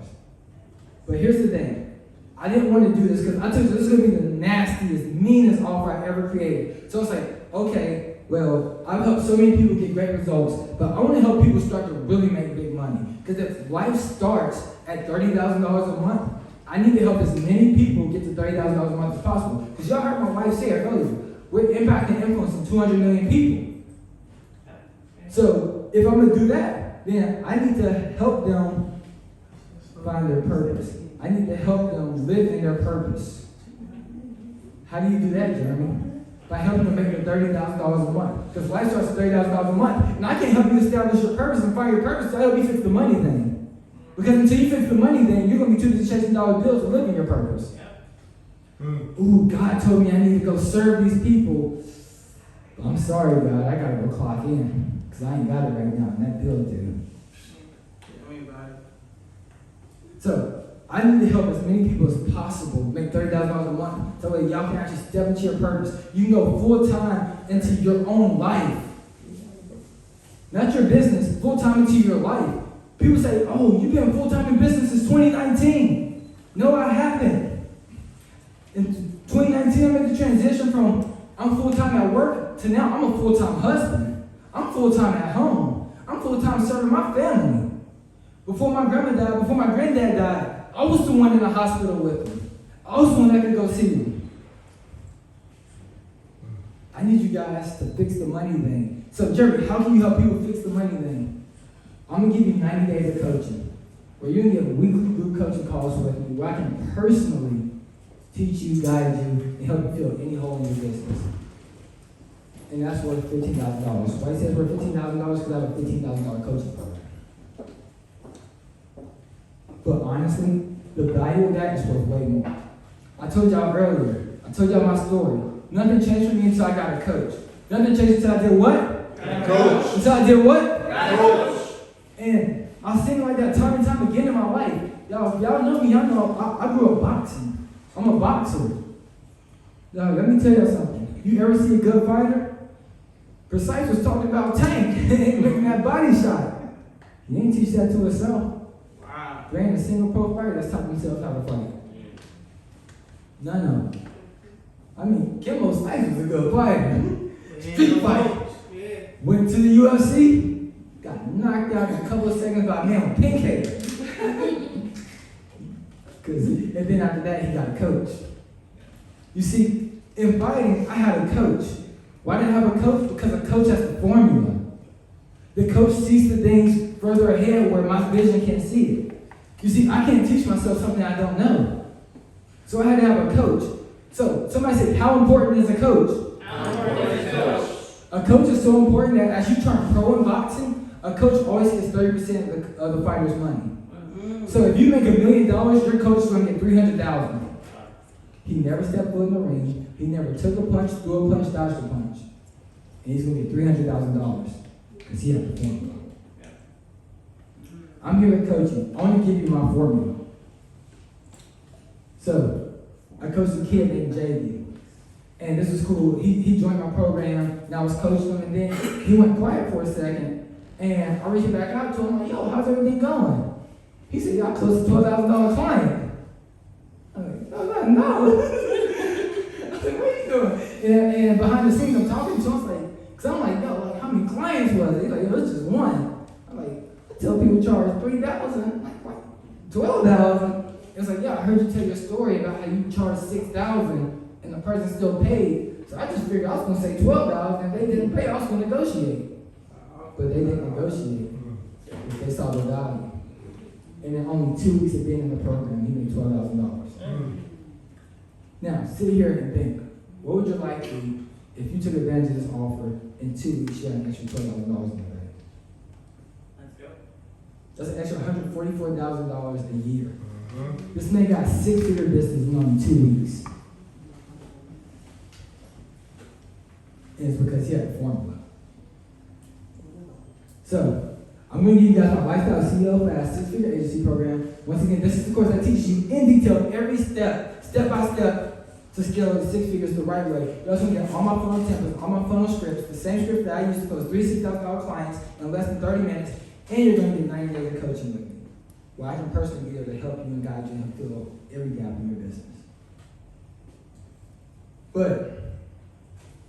But here's the thing. I didn't want to do this because I took this is gonna be the nastiest, meanest offer I ever created. So it's like, okay, well, I've helped so many people get great results, but I want to help people start to really make big money. Because if life starts at $30,000 a month, I need to help as many people get to $30,000 a month as possible. Because y'all heard my wife say it earlier, we're impacting and influencing 200 million people. So if I'm going to do that, then I need to help them find their purpose. I need to help them live in their purpose. How do you do that, Jeremy? By helping them make it $30,000 a month. Because life starts at $30,000 a month. And I can't help you establish your purpose and find your purpose, so I help you fix the money thing. Because until you fix the money thing, you're going to be too busy chasing dollar bills to live in your purpose. Ooh, God told me I need to go serve these people. But I'm sorry, God, I got to go clock in. Because I ain't got it right now, and that bill due. So, I need to help as many people as possible make $30,000 a month so that y'all can actually step into your purpose. You can go full-time into your own life. Not your business, full-time into your life. People say, oh, you've been full-time in business since 2019. No, I haven't. In 2019, I made the transition from I'm full-time at work to now I'm a full-time husband. I'm full-time at home. I'm full-time serving my family. Before my grandma died, before my granddad died, I was the one in the hospital with him. I was the one that could go see him. I need you guys to fix the money thing. So, Jeremy, how can you help people fix the money thing? I'm going to give you 90 days of coaching, where you're going to get weekly group coaching calls with me, where I can personally teach you, guide you, and help you fill any hole in your business. And that's worth $15,000. Why I say it's worth $15,000? Because I have a $15,000 coaching program. But honestly, the value of that is worth way more. I told y'all earlier, I told y'all my story. Nothing changed for me until I got a coach. Nothing changed until I did what? Coach. Until I did what? Coach. And I seen like that time and time again in my life. Y'all know me, y'all know I grew up boxing. I'm a boxer. Now, let me tell you something. You ever see a good fighter? Precise was talking about Tank making that body shot. He ain't teach that to himself. Wow. There ain't a single pro fighter that's taught himself how to fight. None of them. I mean, Kimbo Slice was a good fighter. Street fight. Went to the UFC, got knocked out in a couple of seconds by a man with pink hair. And then after that, he got a coach. You see, in fighting, I had a coach. Why did I have a coach? Because a coach has the formula. The coach sees the things further ahead where my vision can't see it. You see, I can't teach myself something I don't know. So I had to have a coach. So somebody said, how important is a coach? How important is a coach? A coach is so important that as you turn pro in boxing, a coach always gets 30% of the fighter's money. So if you make $1 million, your coach is going to get $300,000. He never stepped foot in the ring. He never took a punch, threw a punch, dodged a punch. And he's going to get $300,000 because he had the formula. I'm here to coach you. I want to give you my formula. So I coached a kid named JD. And this was cool. He joined my program, and I was coaching him, and then he went quiet for a second. And I reached back out to him, like, yo, how's everything going? He said, yeah, I closed a $12,000 client. I'm like, no. I said, what are you doing? And behind the scenes, I'm talking to him, I was like, because I'm like, yo, like, how many clients was it? He's like, yo, it's just one. I'm like, I tell people charge $3,000. Like, what? $12,000? It's like, yeah, I heard you tell your story about how you charge $6,000 and the person still paid. So I just figured I was going to say $12,000, and if they didn't pay, I was going to negotiate. But they didn't negotiate. They saw the value. And in only 2 weeks of being in the program, he made $12,000. Now, sit here and think, what would your life be if you took advantage of this offer in 2 weeks, you had an extra $12,000 in the bank? Let's go. That's an extra $144,000 a year. This man got 6-figure business in only 2 weeks. And it's because he had a formula. So, I'm going to give you guys my Lifestyle CEO Fast 6-figure agency program. Once again, this is the course that teaches you in detail every step by step, to scale to 6 figures the right way. You're also going to get all my funnel templates, all my funnel scripts, the same script that I use to close $3,000 to $6,000 clients in less than 30 minutes, and you're going to get 90 days of coaching with me, where I can personally be able to help you and guide you and fill every gap in your business. But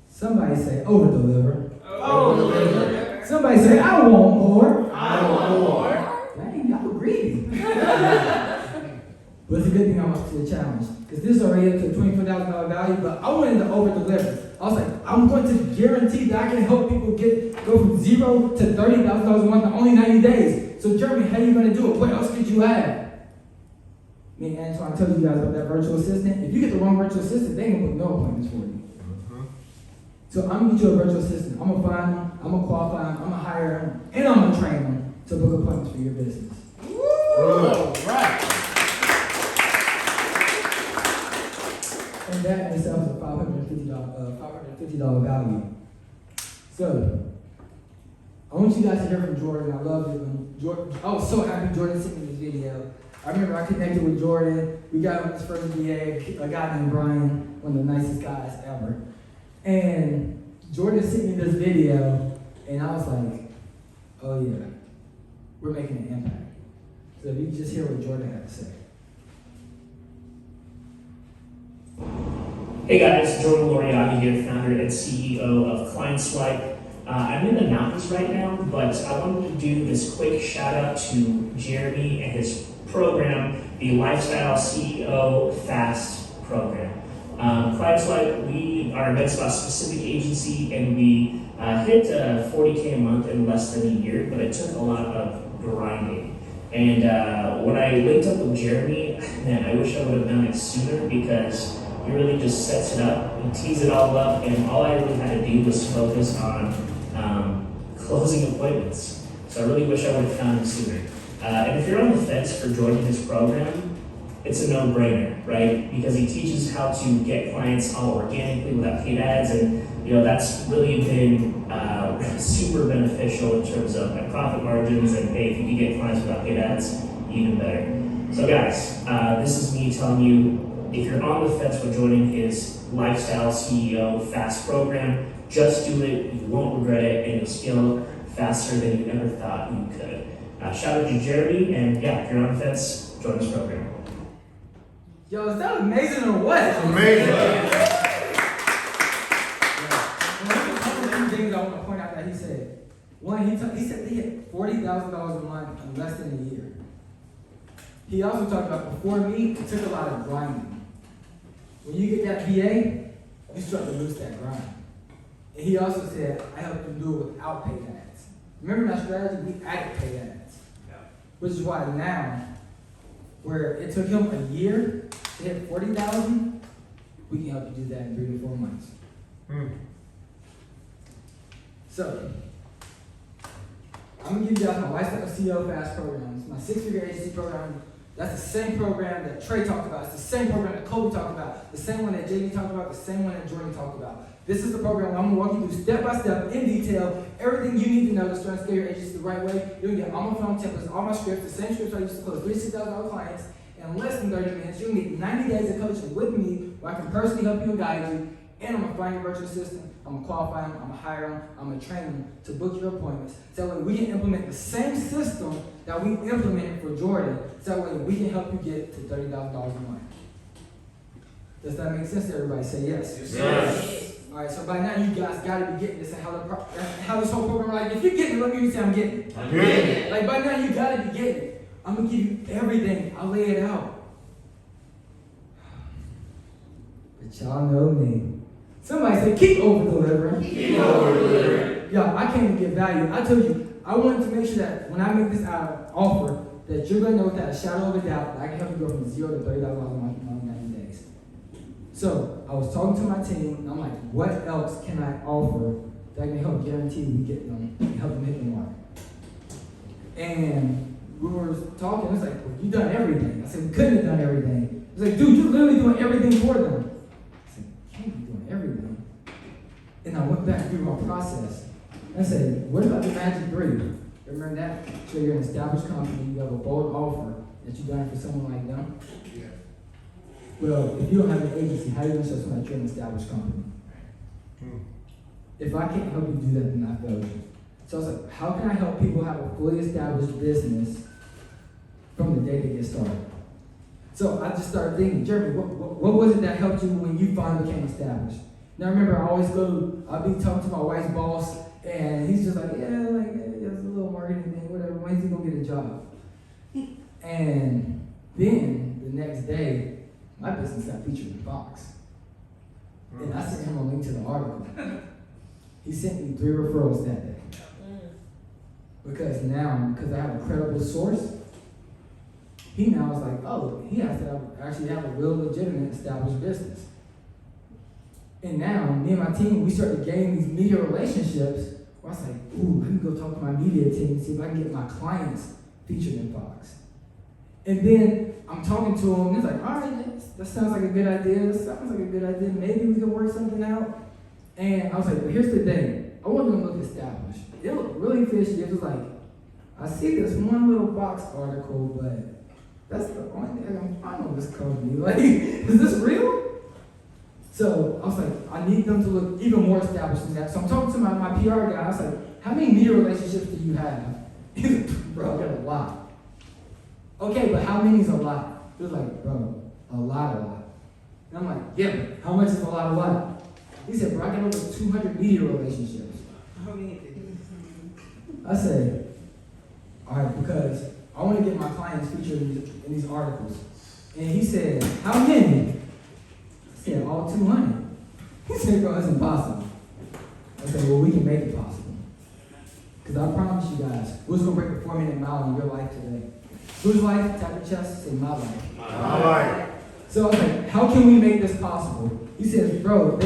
somebody say over-deliver. Over-deliver. Somebody say, I want more. I want more. Dang, y'all greedy. But it's a good thing I'm up to the challenge. Because this is already up to a $24,000 value, but I wanted to over-deliver. I was like, I'm going to guarantee that I can help people go from $0 to $30,000 a month in only 90 days. So Jeremy, how are you going to do it? What else could you add? Me and Antoine told you guys about that virtual assistant. If you get the wrong virtual assistant, they ain't going to put no appointments for you. So I'm going to get you a virtual assistant. I'm going to find them, I'm going to qualify them, I'm going to hire them, and I'm going to train them to book appointments for your business. All right. And that in itself is a $550 value. So, I want you guys to hear from Jordan. I love it. I was so happy Jordan sent me this video. I remember I connected with Jordan. We got him his first VA, a guy named Brian, one of the nicest guys ever. And Jordan sent me this video, and I was like, oh yeah, we're making an impact. So if you just hear what Jordan had to say. Hey guys, Jordan Loriani here, founder and CEO of ClientSwipe. I'm in the mountains right now, but I wanted to do this quick shout out to Jeremy and his program, the Lifestyle CEO Fast program. ClientSwipe, we are a med spa specific agency, and we hit 40K a month in less than a year, but it took a lot of grinding. And when I linked up with Jeremy, man, I wish I would have done it sooner, because he really just sets it up, he tees it all up, and all I really had to do was focus on closing appointments. So I really wish I would have found him sooner. And if you're on the fence for joining his program, it's a no-brainer, right? Because he teaches how to get clients all organically without paid ads, and that's really been super beneficial in terms of my profit margins. And hey, if you can get clients without paid ads, even better. So guys, this is me telling you, if you're on the fence with joining his Lifestyle CEO Fast program, just do it. You won't regret it, and you'll scale faster than you ever thought you could. Shout out to Jeremy, and yeah, if you're on the fence, join this program. Yo, is that amazing or what? Amazing. A couple of things I want to point out that he said. One, he said they hit $40,000 a month in less than a year. He also talked about, before me, it took a lot of grinding. When you get that VA, you start to lose that grind. And he also said, I helped him do it without paid ads. Remember my strategy? We added paid ads. Yeah. Which is why now, where it took him a year to hit 40,000, we can help you do that in 3 to 4 months. So, I'm gonna give you guys my Lifestyle CEO Fast program. It's my 6-figure agency program. That's the same program that Trey talked about. It's the same program that Kobe talked about. The same one that JD talked about. The same one that Jordan talked about. This is the program where I'm gonna walk you through step by step, in detail, everything you need to know to start and scale your agency the right way. You're gonna get all my phone templates, all my scripts, the same scripts I used to close $3,000 clients in less than 30 minutes. You're gonna get 90 days of coaching with me, where I can personally help you and guide you. And I'm gonna find your virtual assistant, I'm gonna qualify them, I'm gonna hire them, I'm gonna train them to book your appointments. So that way we can implement the same system that we implemented for Jordan. So that way we can help you get to $30,000 a month. Does that make sense to everybody? Say yes. Yes. All right, so by now you guys gotta be getting this and how this whole program, like, if you're getting it, let me say I'm getting it. I'm getting it. Like, by now you gotta be getting it. I'm gonna give you everything, I'll lay it out. But y'all know me. Somebody say, keep over-delivering. Keep over-delivering. Y'all, I came to give value. I told you, I wanted to make sure that when I make this offer, that you're going to know without a shadow of a doubt that I can help you go from 0 to $30,000 a month in 90 days. So, I was talking to my team, and I'm like, what else can I offer that can help guarantee we get them, and help them hit the mark? And we were talking, it's like, well, you've done everything. I said, we couldn't have done everything. It's like, dude, you're literally doing everything for them. Everything. And I went back through my process. I said, what about the magic 3? Remember that? So you're an established company, you have a bold offer that you've done for someone like them. Yeah. Well, if you don't have an agency, how are you going to show someone that you're an established company? If I can't help you do that, then I failed you. So I was like, how can I help people have a fully established business from the day they get started? So I just started thinking, Jeremy, what was it that helped you when you finally became established? Now remember, I'll be talking to my wife's boss, and he's just like, there's a little marketing thing, whatever, when's he gonna get a job? And then, the next day, my business got featured in Fox. And I sent him a link to the article. He sent me 3 referrals that day. Because I have a credible source, he now is like, oh, he has to actually have a real legitimate established business. And now, me and my team, we start to gain these media relationships where I was like, ooh, let me go talk to my media team and see if I can get my clients featured in Fox. And then I'm talking to him, and he's like, all right, that sounds like a good idea. Maybe we can work something out. And I was like, well, here's the thing. I want them to look established. It looked really fishy. It was like, I see this one little Fox article, but that's the only thing I can find on this company. Like, is this real? So I was like, I need them to look even more established than that. So I'm talking to my PR guy. I was like, how many media relationships do you have? He's like, bro, I got a lot. Okay, but how many is a lot? He was like, bro, a lot. And I'm like, yeah, but how much is a lot of what? He said, bro, I got over 200 media relationships. I said, all right, because I want to get my clients featured in these articles. And he said, how many? I said, all 200. He said, bro, it's impossible. I said, well, we can make it possible. Because I promise you guys, who's going to break the 4-minute mile in your life today? Whose life? Tap your chest, say my life. My life. So I was like, how can we make this possible? He said, bro,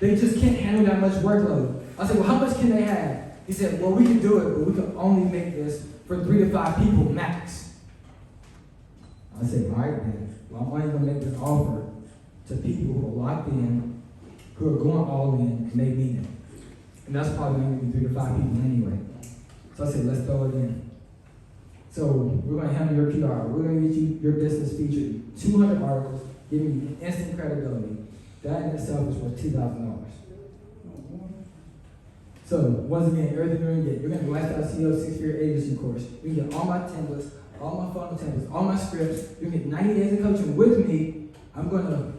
they just can't handle that much workload. I said, well, how much can they have? He said, well, we can do it, but we can only make this for 3 to 5 people max. I said, all right then. Well, I'm only going to make this offer to people who are locked in, who are going all in, and they mean it. And that's probably going to be 3 to 5 people anyway. So I said, let's throw it in. So we're going to handle your PR. We're going to get you your business featured in 200 articles, giving you instant credibility. That in itself is worth $2,000. So once again, everything you're going to get, you're going to Lifestyle CEO 6-Figure Agency course. You can get all my templates, all my funnel templates, all my scripts. You can get 90 days of coaching with me. I'm going to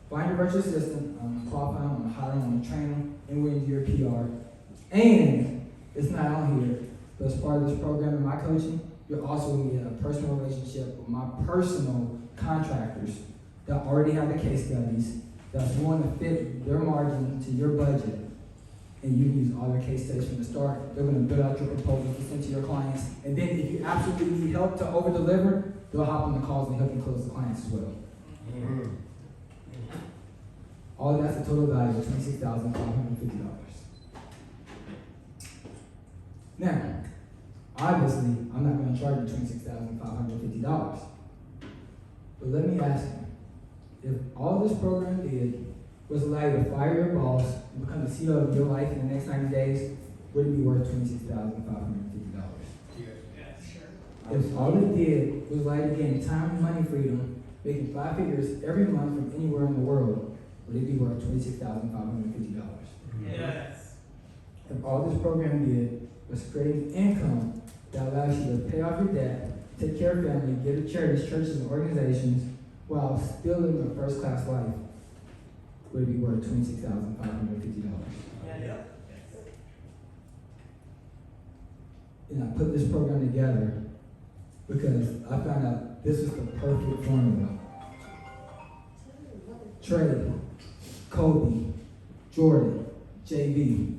find your virtual assistant. I'm going to qualify them, I'm going to hire them, I'm going to train them, and we're going to do your PR. And it's not on here, but as part of this program and my coaching, you're also going to get a personal relationship with my personal contractors that already have the case studies, that's willing to fit their margin to your budget, and you can use all their case studies from the start. They're going to build out your proposals to send to your clients, and then if you absolutely need help to over-deliver, they'll hop on the calls and help you close the clients as well. Mm-hmm. All of that's a total value of $26,550. Now, obviously, I'm not going to charge you $26,550. But let me ask you, if all this program did was allow you to fire your boss and become the CEO of your life in the next 90 days, would it be worth $26,550? If all it did was allow you to gain time and money freedom, making 5 figures every month from anywhere in the world, would it be worth $26,550? Yes. If all this program did was creating income that allows you to pay off your debt, take care of family, give to charities, churches, and organizations while still living a first-class life, would it be worth $26,550? Yeah. And I put this program together because I found out this was the perfect formula. Trey, Kobe, Jordan, JV,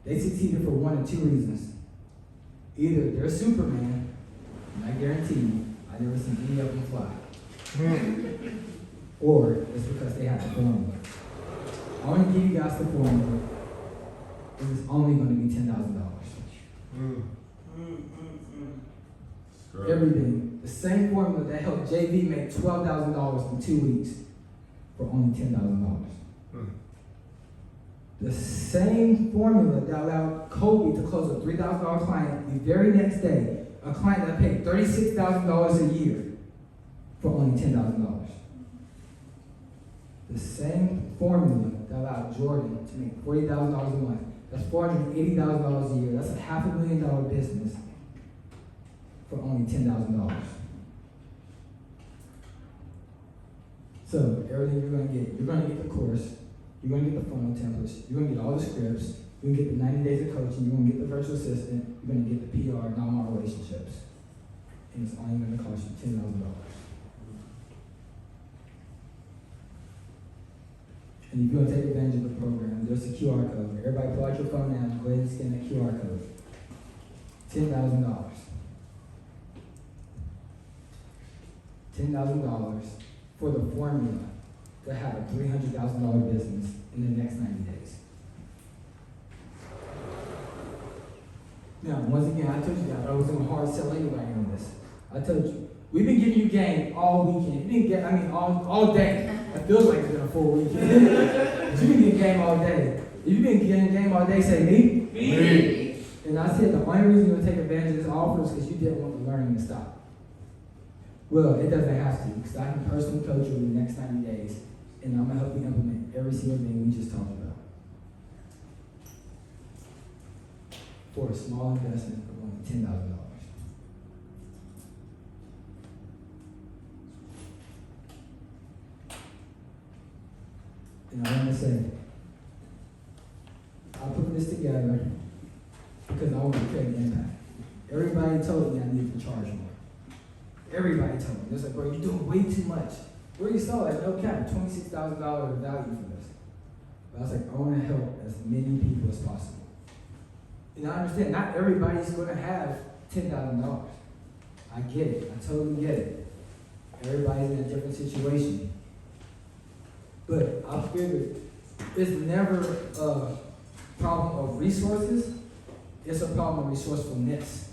they succeeded for one of 2 reasons. Either they're Superman, and I guarantee you, I've never seen any of them fly. Or it's because they have the formula. I want to give you guys the formula, and it's only going to be $10,000. Everything. The same formula that helped JV make $12,000 in 2 weeks for only $10,000. The same formula that allowed Kobe to close a $3,000 client the very next day, a client that paid $36,000 a year for only $10,000. The same formula that allowed Jordan to make $40,000 a month, that's $480,000 a year, that's a $500,000 business for only $10,000. So everything you're going to get the course, you're going to get the funnel templates, you're going to get all the scripts, you're going to get the 90 days of coaching, you're going to get the virtual assistant, you're going to get the PR and all my relationships. And it's only going to cost you $10,000. And if you want to take advantage of the program, there's a QR code. Everybody pull out your phone now and go ahead and scan that QR code. $10,000. $10,000 for the formula to have a $300,000 business in the next 90 days. Now, once again, I told you guys I was in a hard sell anyway on this. I told you, we've been giving you game all weekend. You've been all day. It feels like it's been a full weekend. But you've been getting game all day. If you've been getting game all day, say me. Me. And I said the only reason you would take advantage of this offer is because you didn't want the learning to stop. Well, it doesn't have to, because I can personally coach you in the next 90 days, and I'm going to help you implement every single thing we just talked about. For a small investment of only $10,000. said, I put this together because I want to create an impact. Everybody told me I needed to charge more. Everybody told me. They're like, bro, you're doing way too much. Where you saw it, no cap, $26,000 of value for this. But I was like, I want to help as many people as possible. And I understand not everybody's going to have $10,000. I get it. I totally get it. Everybody's in a different situation. But I figured it's never a problem of resources. It's a problem of resourcefulness.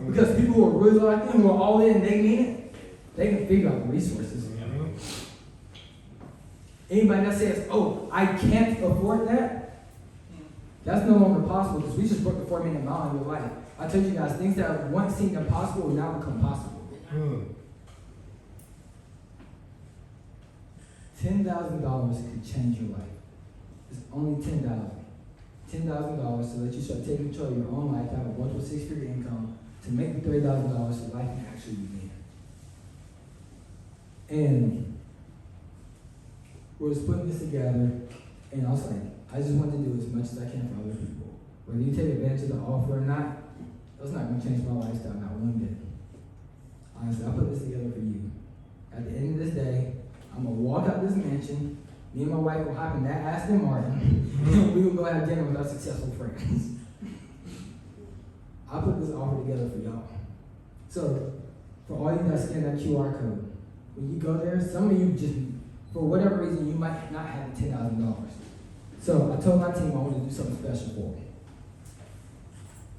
Because people who are really like them, who are all in, they mean it, they can figure out the resources. Anybody that says, oh, I can't afford that, that's no longer possible because we just broke the 4-minute mile in your life. I told you guys, things that once seemed impossible will now become possible. $10,000 could change your life. It's only $10,000. $10,000 so that you start taking control of your own life, have a multiple 6-figure income, to make the $30,000 so life can actually begin. And we're just putting this together, and I was like, I just want to do as much as I can for other people. Whether you take advantage of the offer or not, that's not going to change my lifestyle, not one bit. Honestly, I put this together for you. At the end of this day, I'm going to walk out this mansion. Me and my wife will hop in that Aston Martin, and we will go have dinner with our successful friends. I put this offer together for y'all. So, for all you that scan that QR code, when you go there, some of you just, for whatever reason, you might not have $10,000. So, I told my team I wanted to do something special for them.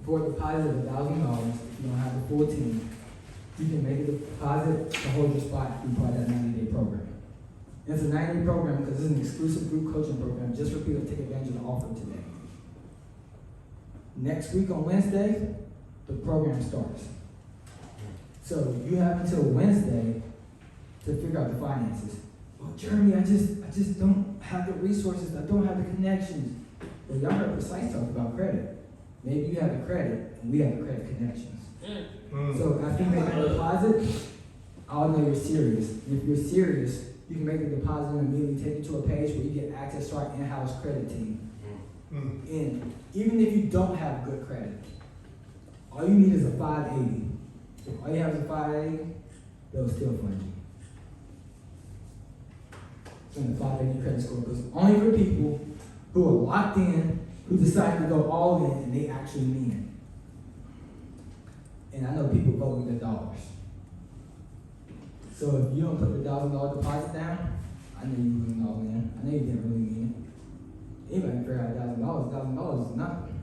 For a deposit of $1,000, if you don't have the full team, you can make a deposit to hold your spot through part of that 90-day program. And it's a 90-day program because it's an exclusive group coaching program just for people to take advantage of the offer today. Next week on Wednesday, the program starts. So you have until Wednesday to figure out the finances. Well, Jeremy, I just don't have the resources. I don't have the connections. Well, y'all heard Precise talk about credit. Maybe you have the credit, and we have the credit connections. So after you make the deposit, I'll know you're serious. And if you're serious, you can make the deposit and immediately take you to a page where you get access to our in-house credit team. And even if you don't have good credit, all you need is a 580. If all you have is a 580, they'll still fund you. So the 580 credit score goes only for people who are locked in, who decide to go all in, and they actually mean it. And I know people vote with their dollars. So if you don't put the $1,000 deposit down, I know you went all in. I know you didn't really mean it. Anybody can figure out $1,000. $1,000 is nothing.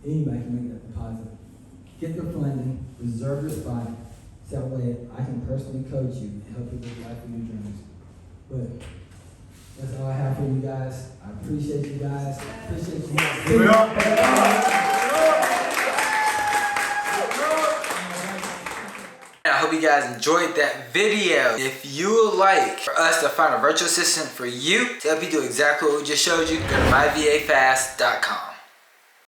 Anybody can make that deposit. Get the funding, reserve your spot, so that way I can personally coach you and help you live life of your dreams. But that's all I have for you guys. I appreciate you guys. Appreciate you guys. I hope you guys enjoyed that video. If you would like for us to find a virtual assistant for you to help you do exactly what we just showed you, go to myvafast.com.